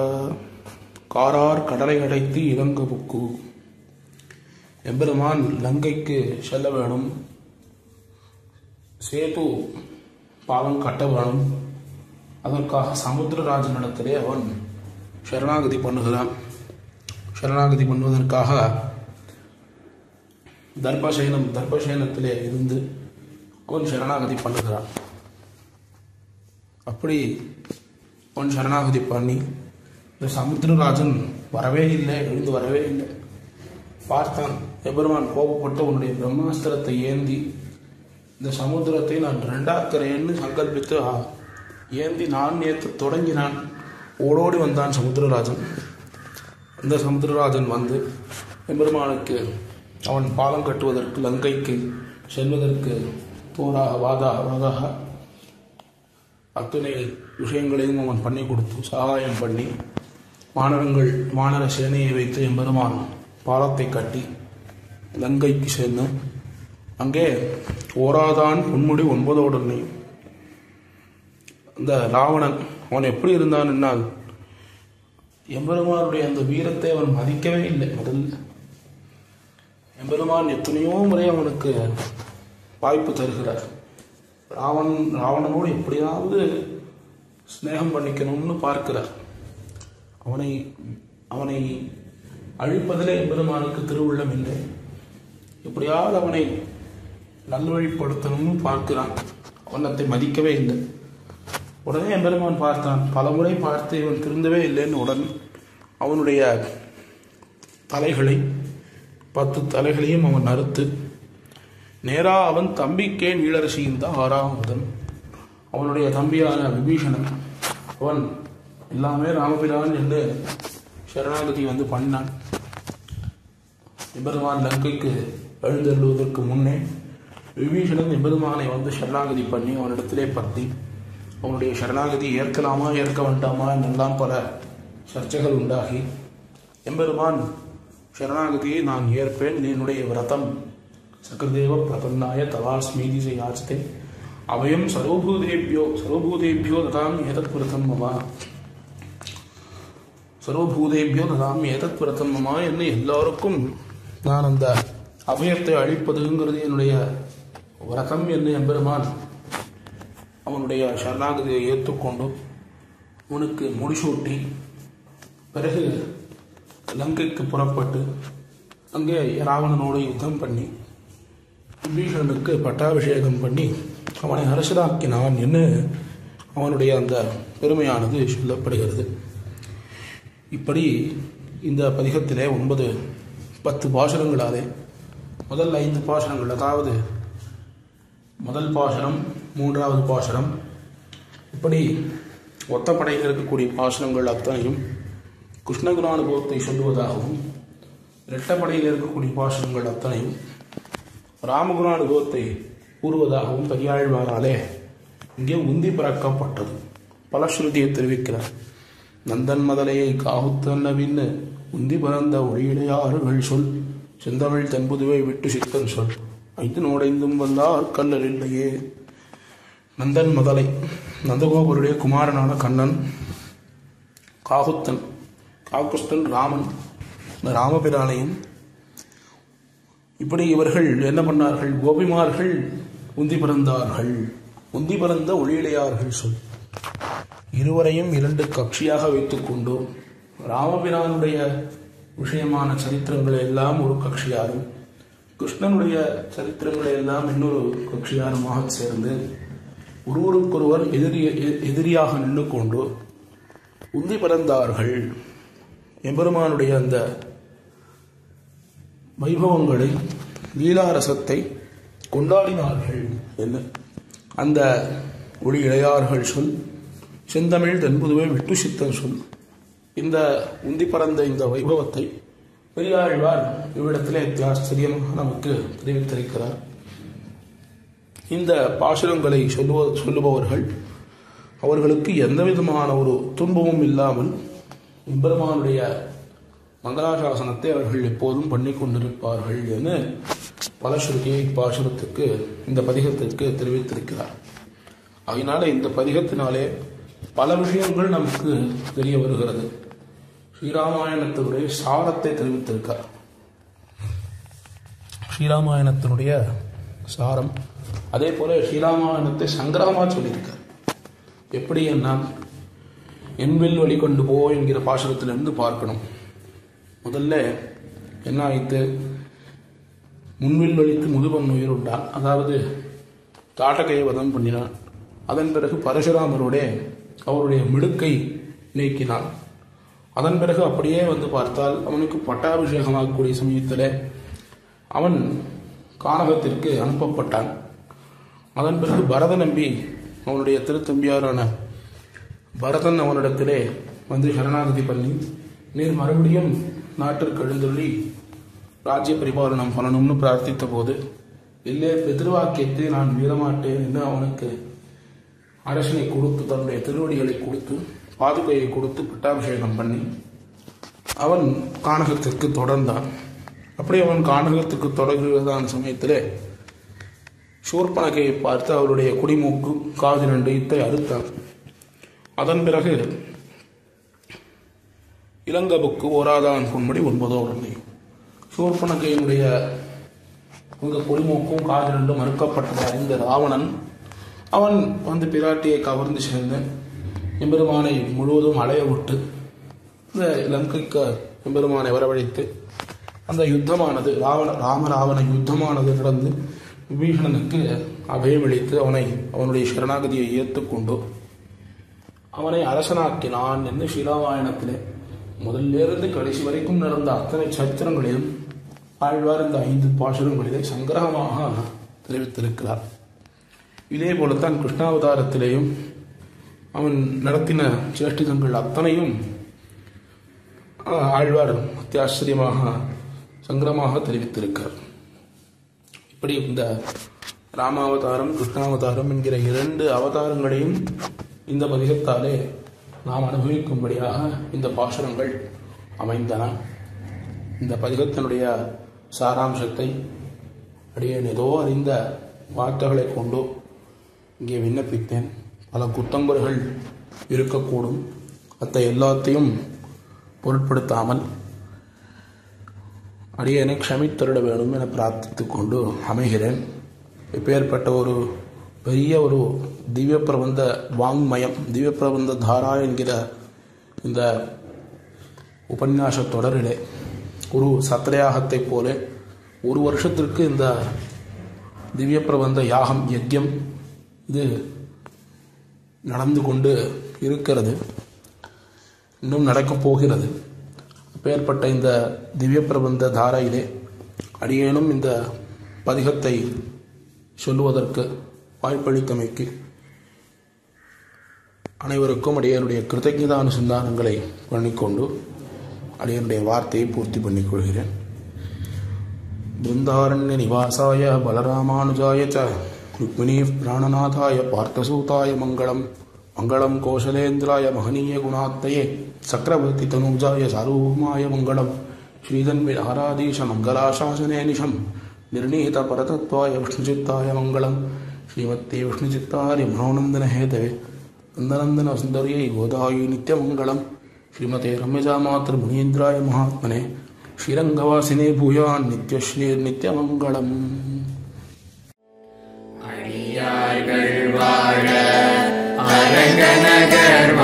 காரார் கடலை அடைத்து இளங்கபுக்கு, எம்பெருமான் லங்கைக்கு செல்ல வேணும், சேது பாலம் கட்ட வேணும். அதற்காக சமுத்திரராஜனிடத்திலே அவன் சரணாகதி பண்ணுகிறான். சரணாகதி பண்ணுவதற்காக தர்பசேனத்திலே இருந்து அவன் சரணாகதி பண்ணுகிறான். அப்படி அவன் சரணாகதி பண்ணி இந்த சமுத்திரராஜன் வரவே இல்லை, எழுந்து வரவே இல்லை. பார்த்தான். எபெருமான் கோபப்பட்டு உன்னுடைய பிரம்மாஸ்திரத்தை ஏந்தி இந்த சமுத்திரத்தை நான் 2ஆக்கிறேன்னு சங்கல்பித்து ஏந்தி நான் நேற்று தொடங்கினான். ஓடோடி வந்தான் சமுத்திரராஜன். அந்த சமுத்திரராஜன் வந்து எம்பெருமானுக்கு அவன் பாலம் கட்டுவதற்கு லங்கைக்கு செல்வதற்கு போராக வாதாக அத்தனை விஷயங்களையும் அவன் பண்ணி கொடுத்து சகாயம் பண்ணி வானர சேனையை வைத்து எம்பெருமான் பாலத்தை கட்டி லங்கைக்கு சென்று அங்கே ஓராதான் பொன்முடி 9 உன்னையும். அந்த ராவணன் அவன் எப்படி இருந்தான் என்னால் எம்பெருமானுடைய அந்த வீரத்தை அவன் மதிக்கவே இல்லை. முதல்ல எம்பெருமான் எத்தனையோ முறை அவனுக்கு வாய்ப்பு தருகிறார். ராவணனோடு எப்படியாவது ஸ்நேகம் பண்ணிக்கணும்னு பார்க்கிறார். அவனை அழிப்பதிலே எம்பெருமானுக்கு திருவுள்ளம் இல்லை. எப்படியாவது அவனை நல்வழிப்படுத்தணும்னு பார்க்கிறான். அவனத்தை மதிக்கவே இல்லை. உடனே எம்பெருமான் பார்த்தான். பலமுறை பார்த்து இவன் திருந்தவே இல்லைன்னு உடன் அவனுடைய தலைகளை 10 தலைகளையும் அவன் அறுத்து நேரா அவன் தம்பிக்கே நீளரசிந்த 6ஆம் அவனுடைய தம்பியான விபீஷணன் அவன் எல்லாமே ராமபிரான் என்று சரணாகதி வந்து பண்ணான். எம்பெருமான் லங்கைக்கு எழுந்தருளுவதற்கு முன்னே விபீஷணன் எம்பெருமானை வந்து சரணாகதி பண்ணி அவனிடத்திலே பற்றி அவனுடைய சரணாகதி ஏற்கலாமா ஏற்க வேண்டாமா என்றெல்லாம் பல சர்ச்சைகள் உண்டாகி எம்பெருமான் சரணாகதியை நான் ஏற்பேன், என்னுடைய விரதம் சக்கரதேவ பிரபன்னாய தவாஸ்மீதி யாச்சதே அவயம் சர்வபூதேபியோ ததாம் ஏதத் விரதம் மமா சர்வபூதேபியோ ததாம் ஏதத் விரதம் மமா என்று எல்லாருக்கும் நான் அந்த அபயத்தை அழிப்பதுங்கிறது என்னுடைய விரதம் என்று எம்பெருமான் அவனுடைய சரணாகதியை ஏற்றுக்கொண்டு அவனுக்கு முடிசூட்டி பிறகு லங்கைக்கு புறப்பட்டு அங்கே ராவணனோடு யுத்தம் பண்ணி விபீஷணனுக்கு பட்டாபிஷேகம் பண்ணி அவனை அரசராக்கினான் என்று அவனுடைய அந்த பெருமையானது சொல்லப்படுகிறது. இப்படி இந்த பதிகத்திலே 9-10 பாசுரங்களாலே முதல் 5 பாசுரங்கள், அதாவது முதல் பாசுரம் 3வது பாசுரம், இப்படி ஒத்தப்படையில் இருக்கக்கூடிய பாசுரங்கள் அத்தனையும் கிருஷ்ணகுணானுபவத்தை சொல்லுவதாகவும், இரட்டப்படையில் இருக்கக்கூடிய பாசுரங்கள் அத்தனையும் ராமகுணானுபவத்தை கூறுவதாகவும் பெரியாழ்வாராலே இங்கே உந்தி பிறக்கப்பட்டது. பலஸ்ருதியை தெரிவிக்கிறார். நந்தன் மதலையை காவுத்தன்னவின்னு உந்தி பிறந்த ஒளியிடையாறுகள் சொல் செந்தமிழ் தென்புதுவை விட்டு சித்தன் சொல் 5 நோடைந்தும் வந்தார் கல்லர் இல்லையே. நந்தன் மதலை, நந்தகோபருடைய குமாரனான கண்ணன், காகுத்தன், காகுஸ்தன் ராமன், ராமபிரானையும் இப்படி இவர்கள் என்ன பண்ணார்கள்? கோபிமார்கள் உந்தி பிறந்தார்கள். உந்தி பிறந்த ஒளியிடையார்கள் சொல் இருவரையும் 2 கட்சியாக வைத்துக் கொண்டு ராமபிரானுடைய விஷயமான சரித்திரங்களை எல்லாம் ஒரு கட்சியாரும், கிருஷ்ணனுடைய சரித்திரங்களை எல்லாம் இன்னொரு கட்சியாருமாக சேர்ந்து ஒருவருக்கொருவர் எதிரியாக நின்று கொண்டு உந்தி பிறந்தார்கள். எம்பெருமானுடைய அந்த வைபவங்களை, லீலாரசத்தை கொண்டாடினார்கள் என்ன அந்த ஒளி இளையார்கள் சொல் செந்தமிழ் தென்புதுவை விட்டு சித்தன் சொல். இந்த உந்தி பறந்த இந்த வைபவத்தை பெரியாழ்வார் இவ்விடத்திலே ஆச்சரியமாக நமக்கு தெரிவித்திருக்கிறார். இந்த பாசுரங்களை சொல்லுபவர்கள் அவர்களுக்கு எந்த விதமான ஒரு துன்பமும் இல்லாமல் எம்பெருமானுடைய மங்களாசாசனத்தை அவர்கள் எப்போதும் பண்ணி கொண்டிருப்பார்கள் என பலஸ்ருதியை பாசுரத்துக்கு இந்த பதிகத்திற்கு தெரிவித்திருக்கிறார். அதனால இந்த பதிகத்தினாலே பல விஷயங்கள் நமக்கு தெரிய வருகிறது. ஸ்ரீராமாயணத்தினுடைய சாரத்தை தெரிவித்திருக்கார். ஸ்ரீராமாயணத்தினுடைய சாரம், அதே போல ஸ்ரீராமாயணத்தை சங்கிரகமா சொல்லியிருக்கார். எப்படி என்ன என்வில் வழி கொண்டு போ என்கிற பாசுரத்திலிருந்து பார்க்கணும். முதல்ல என்ன ஆயிற்று, முன்வில் வலித்து முதுபன் உயிர் உண்டான், அதாவது தாட்டகையை வதம் பண்ணினான். அதன் பிறகு பரசுராமருடைய அவருடைய மிடுக்கை நீக்கினான். அதன் பிறகு அப்படியே வந்து பார்த்தால் அவனுக்கு பட்டாபிஷேகமாகக்கூடிய சமயத்தில் அவன் கானகத்திற்கு அனுப்பப்பட்டான். அதன் பிறகு பரத நம்பி அவனுடைய திருத்தம்பியாரான பரதன் அவனிடத்திலே வந்து சரணாகதி பண்ணி நீர் மறுபடியும் நாட்டிற்கு எழுந்துள்ளி ராஜ்ய பரிபாலனம் பண்ணணும்னு பிரார்த்தித்த போது, இல்லை பிதிருவாக்கியத்தை நான் மீறமாட்டேன் என்று அவனுக்கு அரசனை கொடுத்து தன்னுடைய திருவடிகளை கொடுத்து பாதுகையை கொடுத்து பட்டாபிஷேகம் பண்ணி அவன் கானகத்திற்கு தொடர்ந்தான். அப்படி அவன் கானகத்துக்கு தொடர்கிறதான சமயத்தில் சூர்பனகையை பார்த்து அவருடைய குடிமூக்கு காது 2 இத்தை அறுத்தான். அதன் பிறகு இளங்கபுக்கு ஓராதான் பொன்முடி 9 உடனே சூர்பனகையினுடைய குடிமூக்கும் காது 2 மறுக்கப்பட்டதை அறிந்த ராவணன் அவன் வந்து பிராட்டியை கவர்ந்து சேர்ந்து எம்பெருமானை முழுவதும் அலைய விட்டு இந்த இலங்கைக்கு எம்பெருமானை வரவழைத்து அந்த யுத்தமானது ராமராவண யுத்தமானது நடந்து விபீஷணனுக்கு அபயமளித்து அவனுடைய சரணாகதியை ஏற்றுக்கொண்டு அவனை அரசனாக்கினான் என்று ஸ்ரீராமாயணத்திலே முதலிலிருந்து கடைசி வரைக்கும் நடந்த அத்தனை சரித்திரங்களிலும் ஆழ்வார் இந்த 5 பாசுரங்களிலே சங்கிரகமாக தெரிவித்திருக்கிறார். இதே போலத்தான் கிருஷ்ணாவதாரத்திலேயும் அவன் நடத்தின சேஷ்டிதங்கள் அத்தனையும் ஆழ்வார் அத்தியாச்சரியமாக சங்கிரமாக தெரிவித்திருக்கிறார். இப்படி இந்த ராமாவதாரம் கிருஷ்ணாவதாரம் என்கிற 2 அவதாரங்களையும் இந்த பதிகத்தாலே நாம் அனுபவிக்கும்படியாக இந்த பாசுரங்கள் அமைந்தன. இந்த பதிகத்தினுடைய சாராம்சத்தை அடியேன் ஏதோ அறிந்த வார்த்தைகளை கொண்டு இங்கே விண்ணப்பித்தேன். பல குத்தங்குறைகள் இருக்கக்கூடும். அத்தை எல்லாத்தையும் பொருட்படுத்தாமல் அடியேனை க்ஷமித்தருட வேண்டும் என பிரார்த்தித்துக் கொண்டு அமைகிறேன். இப்பேற்பட்ட ஒரு பெரிய ஒரு திவ்ய பிரபந்த வாங்மயம், திவ்ய பிரபந்த தாரா என்கிற இந்த உபன்யாச தொடரிலே ஒரு சத்திரயாகத்தை போல 1 வருஷத்திற்கு இந்த திவ்ய பிரபந்த யாகம் யஜ்யம் இது நடந்து கொண்டு இருக்கிறது, இன்னும் நடக்கப் போகிறது. அப்பேற்பட்ட இந்த திவ்ய பிரபந்த தாரையிலே அடியேனும் இந்த பதிகத்தை சொல்லுவதற்கு வாய்ப்பளித்தமைக்கு அனைவருக்கும் அடியனுடைய கிருதஜ்ஞதானுசந்தானங்களை பண்ணிக்கொண்டு அடியனுடைய வார்த்தையை பூர்த்தி பண்ணிக்கொள்கிறேன். பிருந்தாரண்ய நிவாசாய பலராமானுஜாய ச ருக்மிணீ பிராணநாதாய பார்த்தசூதாய மங்களம். மங்களம் கோசலேந்திராய மகனீய குணாத்தயே சக்கரவர்த்தி தனூஜாய சார்வபௌமாய மங்களம். ஸ்ரீதன்விஹாராதீஷ மங்களாசாசனே நிஷம் निर्णीत परतत्वाय विष्णुचित्ताय मंगलम. श्रीमते विष्णुचित्तार्य मनोनंदन हेतवे नंदनंदन सुंदर्यै गोदायै नित्यमंगलम. श्रीमते रम्यजा मातृ मुनीन्द्राय महात्मने श्रीरंगवासिने भूयान् नित्यश्री नित्यमंगलम. அடியார்கள் வாழ அரங்கநகர்